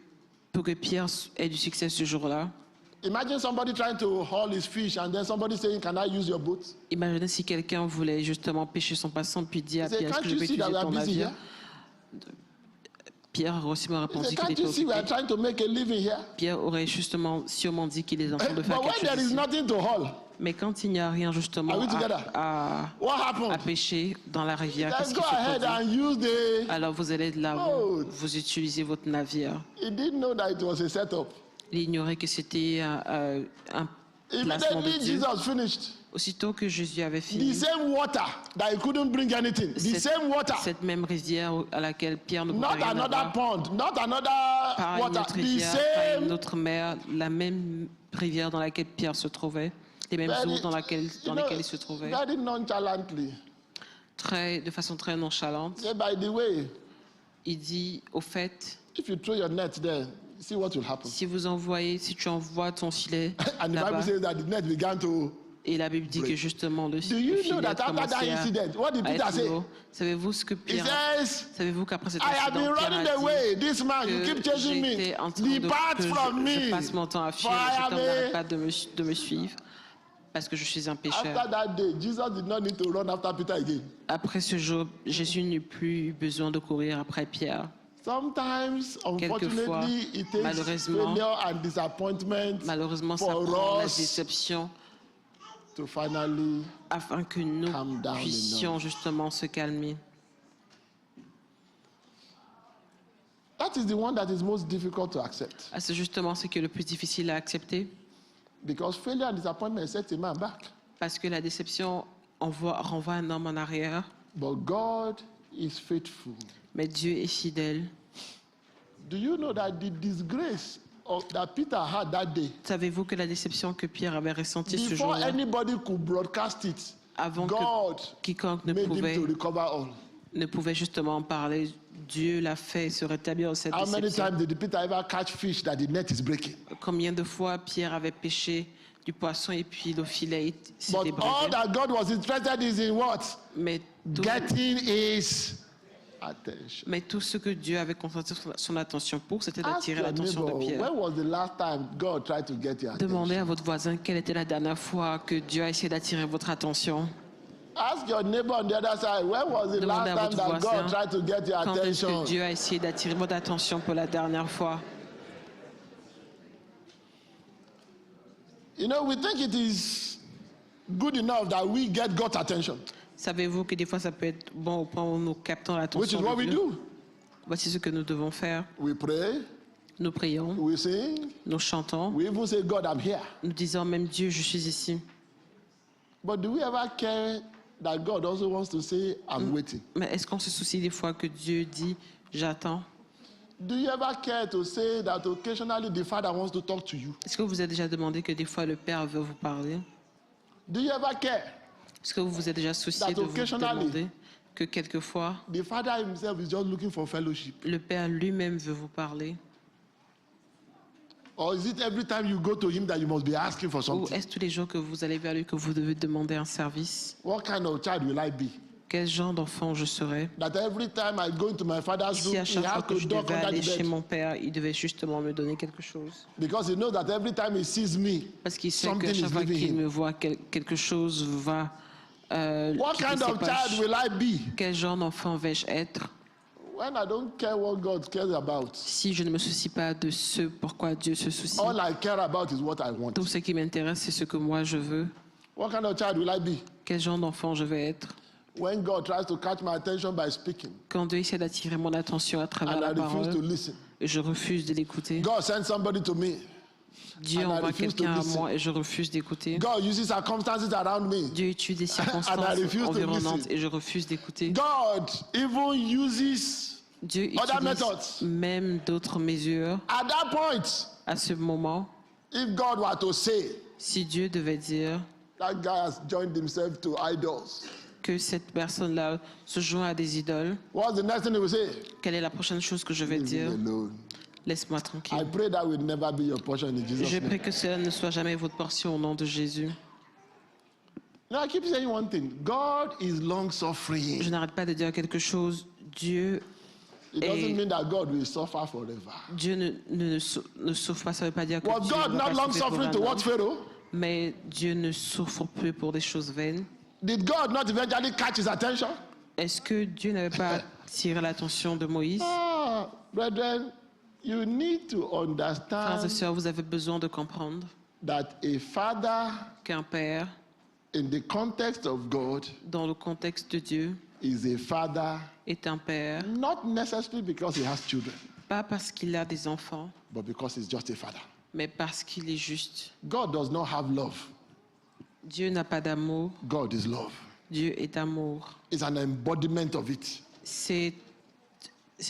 pour que Pierre ait du succès ce jour-là, imagine somebody trying to haul his fish and then somebody saying, "Can I use your boat?" imaginez si quelqu'un voulait justement pêcher son poisson puis dit à He said, Pierre, est-ce "Can't que je you peux see that utiliser we are ton busy navire? here?" Pierre aurait aussi He répondu said, qu'il "Can't était you see we are occupé. trying to make a living here?" Pierre aurait justement sûrement dit qu'il est en train de faire But when quelque there chose is ici. nothing to haul, Mais quand il n'y a rien justement Are we together? à what happened? pêcher dans la rivière, Let's qu'est-ce go qui se ahead produit? and use the. Alors vous allez de là Oh. où vous utilisez votre navire. He didn't know that it was a setup. Il ignorait que c'était un placement de Immediately Dieu. Jesus finished. Aussitôt que Jésus avait The fini, same water that he couldn't bring anything. The same water. cette même rivière à laquelle Pierre ne pouvait Not rien another avoir, pond, not another pas une water. autre The rivière, pas une same. autre mer, la même rivière dans laquelle Pierre se trouvait, les mêmes eaux dans lesquelles il se trouvait, very nonchalantly. de façon très nonchalante. Say, by the way, Il dit, au fait, if you throw your net there, see what will happen. si tu envoies ton filet And the là-bas, Bible says that the net began to. et la Bible dit que justement le Do you filet know that after that commençait incident, what did à Peter être say? lourd. Savez-vous ce que He Pierre says, Savez-vous qu'après cet "I have been incident, Pierre running a dit away. This man, you keep que chasing me. j'étais en train de Depart que from je me. passe mon temps à fuir, For I cet am homme n'arrête a-" pas de me suivre parce que je suis un pécheur. After that day, Jesus did not need to run after Peter again. Après ce jour, Jésus n'eut plus besoin de courir après Pierre. Sometimes, Quelquefois, unfortunately, it takes malheureusement, failure and disappointment Malheureusement, ça for prend la us déception to finally. afin que nous Calm down puissions justement se calmer. That is the one that is most difficult to accept. Ah, c'est justement ce qui est le plus difficile à accepter Because failure and disappointment sets a man back. parce que la déception renvoie un homme en arrière, But God is faithful. mais Dieu est fidèle. Do you know that the disgrace that Peter had that day, Savez-vous que la déception que Pierre avait ressentie ce before jour-là, anybody could broadcast it, avant God que quiconque made him to recover all? ne pouvait justement parler, Dieu l'a fait se rétablir de cette How many déception. times did Peter ever catch fish that the net is breaking? Combien de fois Pierre avait pêché du poisson et puis le filet s'était But all brisé. that God was interested is in what? Mais tout, Getting his attention. mais tout ce que Dieu avait concentré son attention pour, c'était Ask d'attirer your l'attention neighbor, de Pierre. when was the last time God tried to get your Demandez attention? à votre voisin quelle était la dernière fois que Dieu a essayé d'attirer votre attention. Ask your neighbor on the other side, when was the Demandez à last time votre that voisin God tried to get your quand est-ce attention? que Dieu a essayé d'attirer votre attention pour la dernière fois. You know, we think it is good enough that we get God's attention. Savez-vous que des fois ça peut être bon au point où nous captons Which is l'attention what de we Dieu? do. Voici ce que nous devons faire. We pray, Nous prions, we sing, nous chantons, we even say, God, I'm here. nous disons même Dieu, je suis ici. But do we ever care that God also wants to say, I'm waiting? Mais est-ce qu'on se soucie des fois que Dieu dit j'attends? Do you ever care to say that occasionally the Father wants to talk to you? Est-ce que vous vous êtes déjà demandé que des fois le Père veut vous parler? Do you ever care? Est-ce que vous vous êtes déjà soucié That de vous occasionally- demander que quelquefois The Father himself is just looking for fellowship. le Père lui-même veut vous parler? Or is it every time you go to him that you must be asking for Ou something? est-ce tous les jours que vous allez vers lui que vous devez demander un service? What kind of child will I be? Quel genre d'enfant je serai? That every time I go into my father's Si room, à he chaque fois has que to je knock devais under aller the chez bed. mon Père, il devait justement me donner quelque chose. Because he knows that every time he sees me, Parce qu'il sait something qu'à is chaque fois leaving qu'il him. me voit, quelque chose va What quitter kind ses of pages. child will I be Quel genre d'enfant vais-je être when I don't care what God cares about? si je ne me soucie pas de ce pourquoi Dieu se soucie? All I care about is what I want. Tout ce qui m'intéresse, c'est ce que moi je veux. What kind of child will I be Quel genre d'enfant je vais être? when God tries to catch my attention by speaking Quand Dieu essaie d'attirer mon attention à travers and I la refuse to parole listen? et je refuse de l'écouter. God sends somebody to me. Dieu and I envoie refuse to quelqu'un à listen. moi et je refuse d'écouter. God uses circumstances around me. Dieu utilise des circonstances refuse to environnantes listen. et je refuse d'écouter. God even uses Dieu Other utilise methods. même d'autres mesures. at that point. À ce moment, If God were to say si Dieu devait dire that guy has joined himself to idols, que cette personne-là se joint à des idoles, what's the next thing he will say? quelle est la prochaine chose que je vais Leave dire? me alone. Laisse-moi I tranquille. pray that will never be your portion in Jesus' Je name. prie que cela ne soit jamais votre portion au nom de Jésus. Now I keep saying one thing. God is long suffering. Je n'arrête pas de dire quelque chose. Dieu It doesn't mean that God will suffer forever. ne souffre pas, ça ne veut pas dire que Was Dieu God ne va not pas long souffrir pour suffering un to homme. watch Pharaoh? Mais Dieu ne souffre plus pour des choses vaines. Did God not eventually catch his attention? Est-ce que Dieu n'avait pas tiré l'attention de Moïse? Ah, brethren, you need to Frères et understand sœurs, vous avez besoin de comprendre that a father, qu'un père, in the context of God, dans le contexte de Dieu, is a father est un père, not necessarily because he has children, pas parce qu'il a des enfants, but because he's just a father. mais parce qu'il est juste. God does not have love. Dieu n'a pas d'amour, God is love. Dieu est amour. It's an embodiment of it. C'est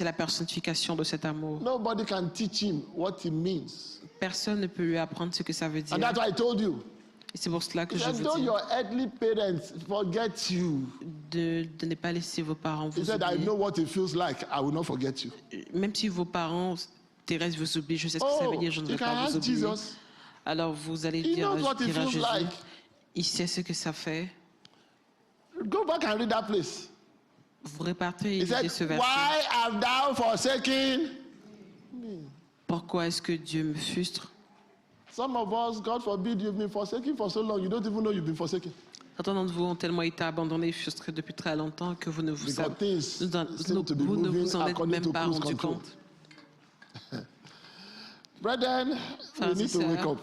la personnification de cet amour. Nobody can teach him what it means. Personne ne peut lui apprendre ce que ça veut dire. And that's why I told you. Et c'est pour cela que He je said, vous though dis your earthly parents forget you, de ne pas laisser vos parents he vous said, I oublier. know what it feels like. I will not forget you. Même si vos parents terrestres vous oublient, je sais ce que ça veut dire, je ne you vais can pas vous ask oublier. Jesus. Alors vous allez He dire, knows what it dire à feels Jésus, like. il sait ce que ça fait. Go back and read that place. Vous répartez et He said, lisez ce verset. why have thou forsaken? Pourquoi est-ce que Dieu me frustre? Some of us, God forbid, you've been forsaken for so long, you don't even know you've been forsaken. Certains d'entre vous ont tellement été abandonnés et frustrés depuis très longtemps que vous ne vous, Because things seem to be vous ne moving vous en êtes according même to pas cruise rendu control. compte. Brethren, we Frères et need to wake sœurs, up.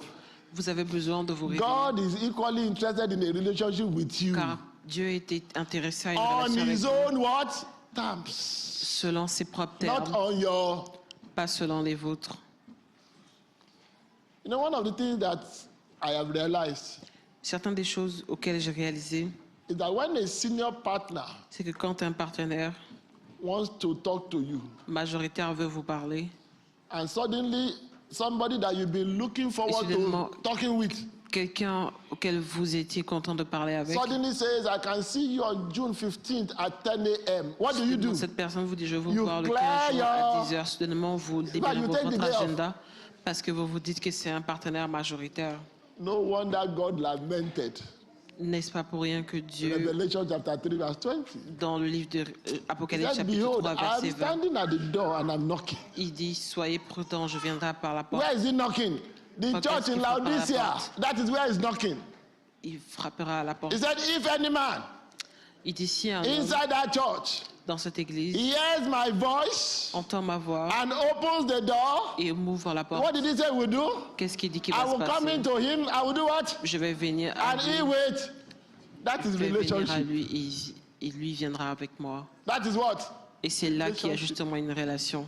vous avez besoin de vous réveiller. God is equally interested in a relationship with you Car Dieu était intéressé à une on relation avec his vous, own what? Terms. selon ses propres Not termes, on your. pas selon les vôtres. You know, one of the things that I have realized Certaines des choses auxquelles j'ai réalisé, is that when a senior partner c'est que quand un partenaire wants to talk to you, majoritaire veut vous parler, and suddenly somebody that you've been looking forward to soudainement- talking with quelqu'un auquel vous étiez content de parler avec, suddenly says, I can see you on June 15th at 10 a.m. What do you do? cette personne vous dit je veux vous You voir le clear 15 juin à your- 10 heures. Soudainement, vous libérez you take the votre day off. agenda parce que vous vous dites que c'est un partenaire majoritaire. No wonder God lamented. N'est-ce pas pour rien que Dieu, Revelation chapter 3 verse 20. dans le livre de He Apocalypse said, chapitre behold, 3, I verset am 20, standing at the door and I'm knocking. il dit, soyez prudents, je viendrai par la porte. Where is he knocking? The Pas church qu'est-ce in qu'il faut par la Laodicea. porte. That is where he's knocking. Il frappera à la porte. He said, if any man Il dit, si un homme inside that church dans cette église hears my voice entend ma voix and opens the door, et m'ouvre la porte, what did he say we do? qu'est-ce qu'il dit qu'il I va se will come passer? into him. I will do what? Je vais venir à And he lui will That is Je vais venir à relationship. lui et lui viendra avec moi. That is what? Et c'est là qu'il y a Relationship. justement une relation.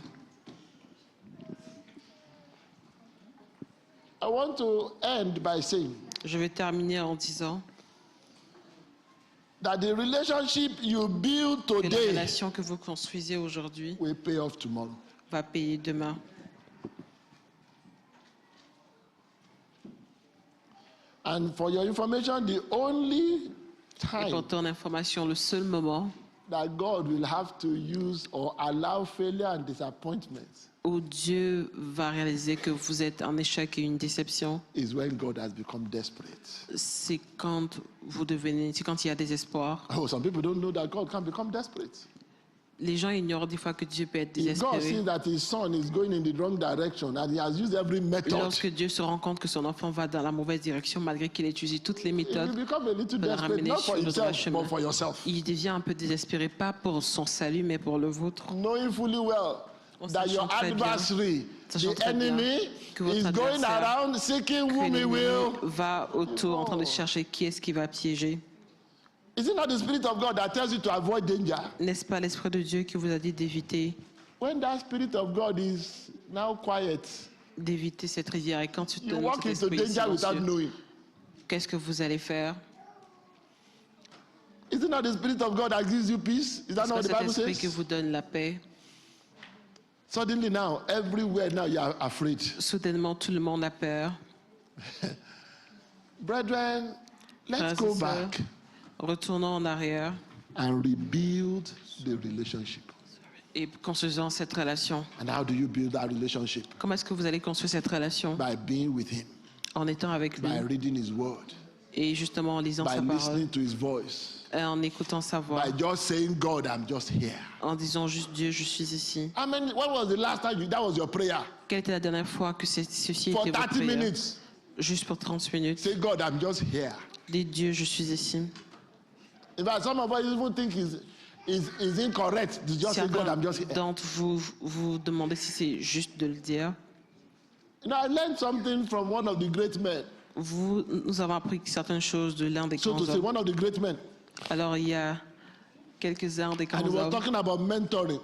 I want to end by saying Je vais terminer en disant that the relationship you build que la today relation que vous construisez aujourd'hui will pay off tomorrow. va payer demain. And for your information, the only Et pour time ton information, le seul moment that God will have to use or allow failure and disappointment où Dieu va réaliser que vous êtes un échec et une déception, is when God has become desperate. c'est quand il y a désespoir. Oh, some people don't know that God can become desperate. Les gens ignorent des fois que Dieu peut être If God sees désespéré. that his son is going in the wrong direction and he has used every method, Lorsque Dieu se rend compte que son enfant va dans la mauvaise direction, malgré qu'il ait utilisé toutes les he will méthodes, become a little pour le desperate, ramener not sur for le droit himself, chemin. but for yourself. Il devient un peu désespéré, pas pour son salut, mais pour le vôtre. Knowing fully well En that your sachant très bien, adversary, sachant the très bien enemy, que votre is going adversaire, around seeking Que whom he l'ennemi will. va autour en train de chercher qui est-ce qui va piéger. Is it not the Spirit of God that tells you to avoid danger? N'est-ce pas l'Esprit de Dieu qui vous a dit When that Spirit of God is now quiet, d'éviter cette rivière? Et quand tu te you donnes walk cet into esprit danger without silencieux, knowing. qu'est-ce que vous allez faire? Is it not the Spirit of God that gives you peace? Is that Est-ce not que what the cet Bible esprit qui says? vous donne la paix? Suddenly now, everywhere now you are afraid. Soudainement, tout le monde a peur. Brethren, let's Frères et go sœurs, back retournons en arrière and rebuild the relationship. et construisons cette relation. And how do you build that relationship? Comment est-ce que vous allez construire cette relation? By being with Him, En étant avec lui by reading His Word, et justement en lisant by sa parole, listening to His voice, et en écoutant sa voix, by just saying, God, I'm just here. en disant juste Dieu, je suis ici. I mean, when was the last time that was your prayer? Quelle était la dernière fois que ceci For était votre 30 prière? minutes. Juste pour 30 minutes. Say, God, I'm just here. Dis Dieu, je suis ici. In fact, some of us even think is incorrect to just say, God, Certains I'm just here. d'entre vous vous demandez si c'est juste de le dire. You know, I learned something from one of the great men. Nous avons appris certaines choses de l'un des So grands to say, hommes. one of the great men. Alors il y a quelques-uns des And grands he was hommes. talking about mentoring.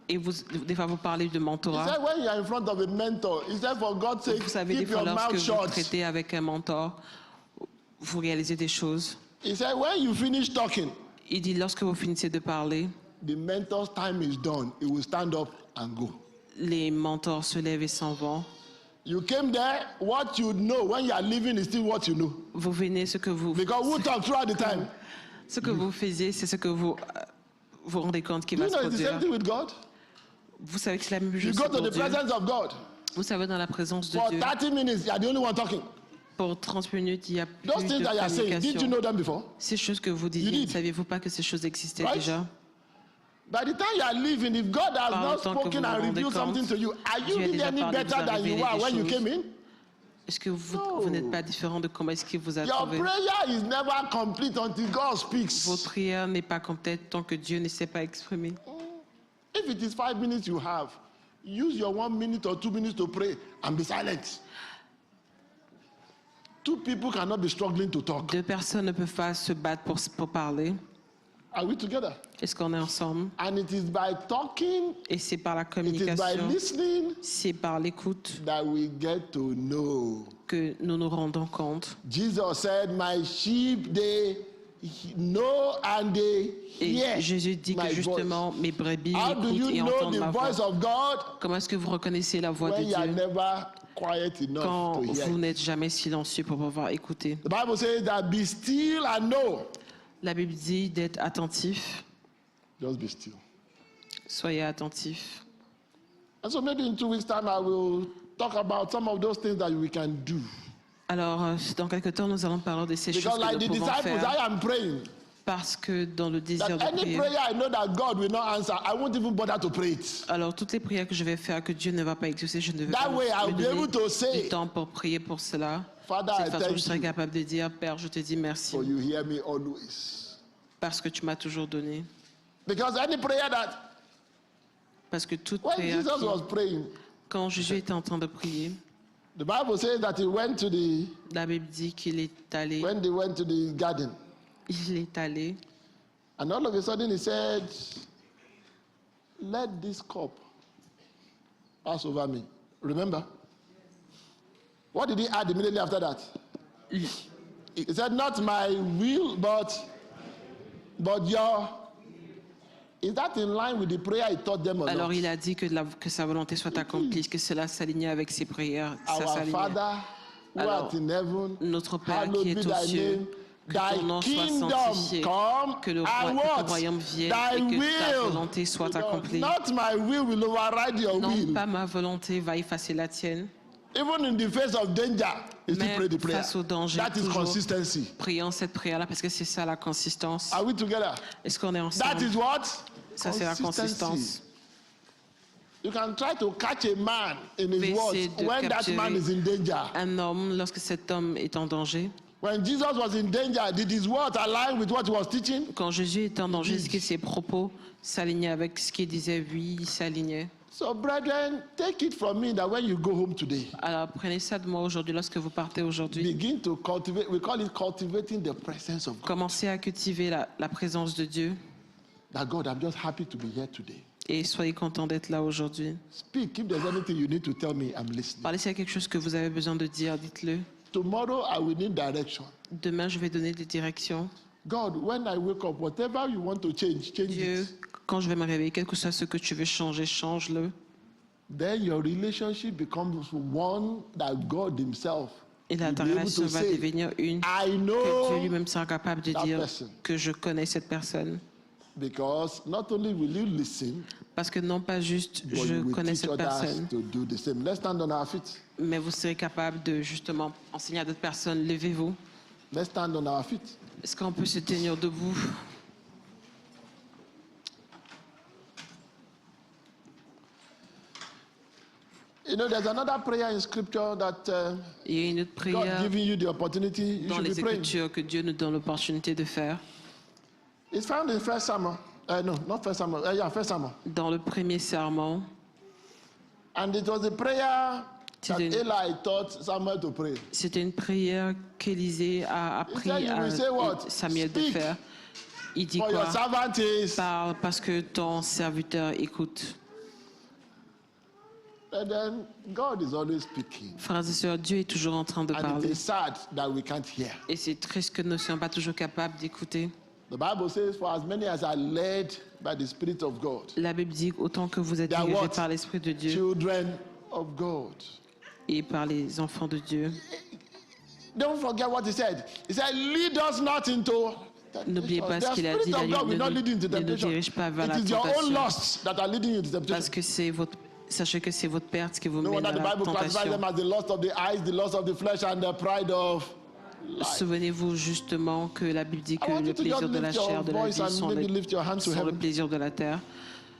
Et des fois vous parlez de He mentorat. said, when you are in front of a mentor, he said, for God's sake, Vous savez, des keep fois your lorsque mouth vous shut. traitez avec un mentor, vous réalisez des choses. He said, when you finish talking, Il dit, lorsque vous finissez de parler, the mentor's time is done. He will stand up and go. les mentors se lèvent et s'en vont. You came there, what you know when you are leaving is still what you know. Vous venez, ce que vous Because who talk throughout the time? faisiez, c'est ce que vous vous rendez compte qui Do va you se know it's the produire. same thing with God? Vous savez que c'est la même You chose go to pour the Dieu. presence of God. Vous savez, dans la présence de For Dieu, 30 minutes, you are the only one talking. pour 30 minutes, il y a plus Those things de that you are saying, did you communication. know them before? Ces choses que vous You disiez, did. ne saviez-vous pas que ces choses existaient Right? déjà? By the time you are leaving, if God has Par not le temps que spoken vous and vous revealed rendez something compte, to you, are you Dieu a really déjà any parlé, better vous a than you révélé were des when you choses. came in? Est-ce que vous, No. vous n'êtes pas différent de comment est-ce qu'il vous a Your trouvé? prayer is never complete until God Votre speaks. prière n'est pas complète tant que Dieu ne s'est pas exprimé. If it is 5 minutes you have, use your 1 minute or 2 minutes to pray and be silent. 2 people cannot be struggling to talk. Deux personnes ne peuvent pas se battre pour parler. Are we together? Est-ce qu'on est ensemble? And it is by talking, Et c'est par la it is by communication, listening c'est par l'écoute that we get to know. que nous nous rendons compte. Jesus said, my sheep, they know and they Et hear Jésus dit que my voice. justement, mes brebis How do écoutent you et know entendent the ma voice voix. of God Comment est-ce que vous reconnaissez la voix de when you are Dieu never quiet enough quand to hear vous it? n'êtes jamais silencieux pour pouvoir écouter? The Bible says that be still and know. La Bible dit d'être attentif. Just be still. Soyez attentif. And so maybe in 2 weeks' time I will talk about some of those things that we can do. Alors, dans quelque temps, nous allons parler de ces choses Because like que the nous pouvons disciples, faire. I am praying Parce que dans le désir that de any prier, prayer I know that God will not answer, I won't even bother to pray it. alors toutes les prières que je vais faire que Dieu ne va pas exaucer, je ne vais That pas way I'll me be donner able to say, du temps pour prier pour cela. Father, De I cette façon, je thank serai you capable de dire, Père, je te dis merci for you hear me always. parce que tu m'as toujours donné. Because any prayer that, Parce que toute when prière, Jesus was praying, quand Jésus était en train de prier, the Bible says that he went to the, la Bible dit qu'il est allé, when they went to the garden, Il est allé. And all of a sudden he said, let this cup pass over me. Remember? What did he add immediately after that? He said, not my will, but your... Is that in line with the prayer he taught them or Alors not? il a dit que sa volonté soit accomplie, que cela s'alignait avec ses prières. Ça Our s'alignait. Father, who Alors, art in heaven, notre Père hallowed qui be est aux thy cieux, name. que ton Thy nom soit kingdom sanctifié, come, que ton and what? royaume vienne Thy et que ta will. volonté soit accomplie. Not my will override your Non, will. pas ma volonté va effacer la tienne. Even in the face of danger, you still Même pray the prayer. face au danger, That is toujours consistency. prions cette prière-là parce que c'est ça la consistance. Are we together? Est-ce qu'on est That ensemble? is what? Ça, c'est la consistance. You can try to catch a man in Vous his pouvez words essayer de when that man is in danger. Un homme, lorsque cet homme est en danger, When Jesus was in danger, did his words align with what he was teaching? quand Jésus était en danger, est-ce que ses propos s'alignaient avec ce qu'il disait? Oui, il s'alignait. So, brethren, take it from me that when you go home today, Alors prenez ça de moi aujourd'hui, lorsque vous partez aujourd'hui, begin to cultivate, we call it cultivating the presence of God. commencez à cultiver la présence de Dieu That God, I'm just happy to be here today. et soyez contents d'être là aujourd'hui. Speak. If there's anything you need to tell me, I'm listening. Parlez s'il y a quelque chose que vous avez besoin de dire, dites-le. Tomorrow, I will need direction. Demain, je vais donner des directions. God, when I wake up, whatever you want to change, change Dieu, it. quand je vais me réveiller, quel que soit ce que tu veux changer, change-le. Then your relationship becomes one that God Himself Et là, will ta be able relation to va say, devenir une I que Dieu know, lui-même sera capable de that dire person. que je connais cette personne. because not only will you listen, Parce que non pas juste but je you will connais teach cette others personne, to do the same. Let's stand on our feet. mais vous serez capable de justement enseigner à d'autres personnes. Levez-vous. Let's stand on our feet. Est-ce qu'on peut se tenir debout? You know, there's another prayer in Scripture that Il y a une autre God prière giving you the opportunity, you dans should les be praying. Écritures que Dieu nous donne l'opportunité de faire. It's found in 1 Samuel. No, not 1 Samuel. Yeah, 1 Samuel. Dans le premier sermon, And it was a prayer that C'est une- Eli taught Samuel to pray. c'était une prière qu'Élisée a appris said, you will say what? à Samuel de Speak. faire. Il dit For your quoi? servant is. Parle parce que ton serviteur écoute. And then God is always speaking. Frères et sœurs, Dieu est toujours en train de And it parler. is sad that we can't hear. Et c'est triste que nous ne soyons pas toujours capables d'écouter. The Bible says, for as many as are led by the Spirit of God, La Bible dit autant que vous êtes They are dirigés what? par l'Esprit de Dieu children of God. et par les enfants de Dieu. Don't forget what he said. He said, lead us not into N'oubliez temptation. pas The ce qu'il a Spirit dit, of God will not lead you into ne nous temptation. dirige pas vers It la is your own tentation. lusts that are leading you into Parce temptation. que c'est votre, sachez que c'est votre perte qui vous No mène wonder à the la Bible classifies tentation. them as the lust of the eyes, the lust of the flesh, and the pride of life. Souvenez-vous justement que la Bible dit I que want le you to just plaisir de la lift your chair, de la voice vie and sont maybe lift your hands to le heaven plaisir de la terre.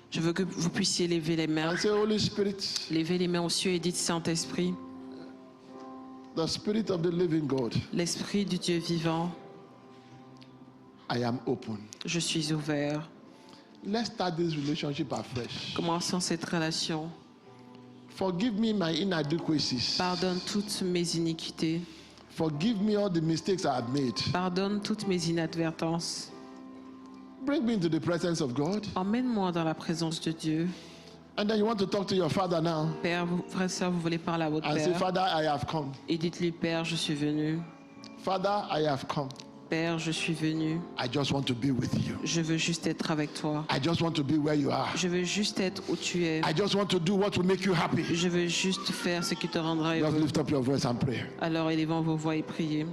Je veux que vous puissiez lever les mains, and say, Holy Spirit, lever les mains aux cieux et dites Saint-Esprit, the Spirit of the living God, l'Esprit du Dieu vivant, I am open. je suis ouvert. Let's start this relationship afresh. Commençons cette relation. Forgive me my inadequacies. Pardonne toutes mes iniquités. Forgive me all the mistakes I have made. Pardonne toutes mes inadvertances. Bring me into the presence of God. Emmène-moi dans la présence de Dieu. And then you want to talk to your Father now Père, frère et sœur, vous voulez parler à votre and say, Père. Father, I have come. Et dites-lui, Père, je suis venu. Father, I have come. Père, je suis venu. I just want to be with you. Je veux juste être avec toi. I just want to be where you are. Je veux juste être où tu es. I just want to do what will make you happy. Je veux juste faire ce qui te rendra Just heureux. lift up your voice and pray. Alors élevons vos voix et priez.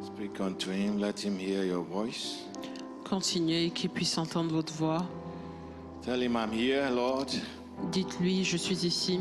Speak unto him, let him hear your voice. Continuez qu'il puisse entendre votre voix. Tell him, I'm here, Lord. Dites-lui, je suis ici.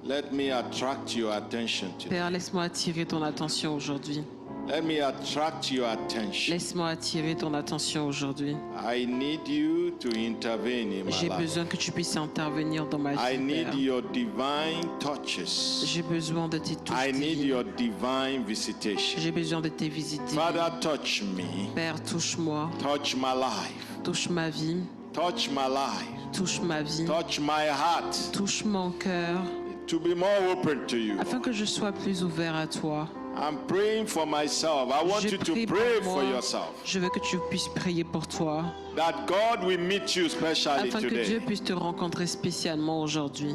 Let me attract your attention today. Père, laisse-moi attirer ton attention aujourd'hui. Let me attract your attention. Laisse-moi attirer ton attention aujourd'hui. I need you to intervene in my J'ai life. besoin que tu puisses intervenir dans ma I vie, need Père. your divine touches. J'ai besoin de tes touches I need divines. your divine visitation. J'ai besoin de tes visites divines. Father, touch me. Père, touche-moi. Touch my life. Touche ma vie. Touch my life. Touche ma vie. Touch my heart Touche mon cœur. to be more open to you. Afin que je sois plus ouvert à toi. I'm praying for myself. I want Je you to prie pray pour for moi. yourself. Je veux que tu puisses prier pour toi. That God will meet you specially Afin que Dieu today. puisse te rencontrer spécialement aujourd'hui.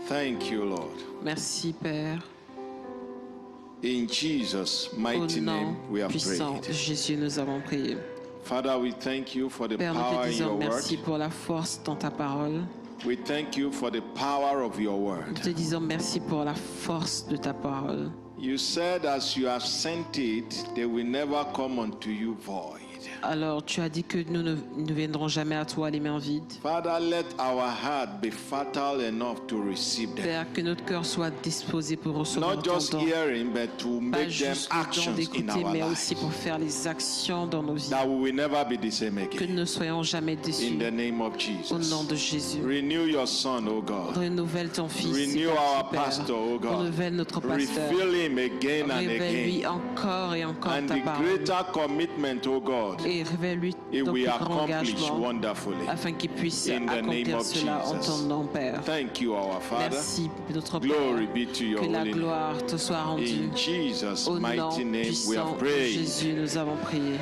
Thank you, Lord. Merci, Père. In Jesus' Au mighty nom name, we have puissant prayed. de Jésus, nous avons prié. Father, we thank you for the Père, nous power te in disons your merci word. pour la force dans ta parole. We thank you for the power of your Nous word. te disons merci pour la force de ta parole. You said as you have sent it, they will never come unto you void. Alors, tu as dit que nous ne viendrons jamais à toi les mains vides. Father, let our heart be fertile enough to receive them. Père, que notre cœur soit disposé pour recevoir Not ton just don. hearing, but to Pas make them juste le don actions in d'écouter, our mais aussi lives. pour faire les actions dans nos vies. That we will never be the same Que nous again. ne soyons jamais déçus. In the name of Au nom Jesus. de Jésus. Renew your son, O God. Renouvelle ton fils. Renew Père. our pastor, O God. Renouvelle notre pasteur. Refill him again and Révèle-lui again. encore et encore And ta the parole. greater commitment, O God, Et révèle-lui it ton plus will grand accomplish engagement wonderfully. afin qu'il puisse In the name accomplir of cela en ton Jesus. nom, Père. Thank you, our Father. Merci, notre Glory Père. be to your Que la holy name. gloire te soit rendue. In Jesus' Au nom mighty name we puissant have de prayed. Jésus, nous avons prié.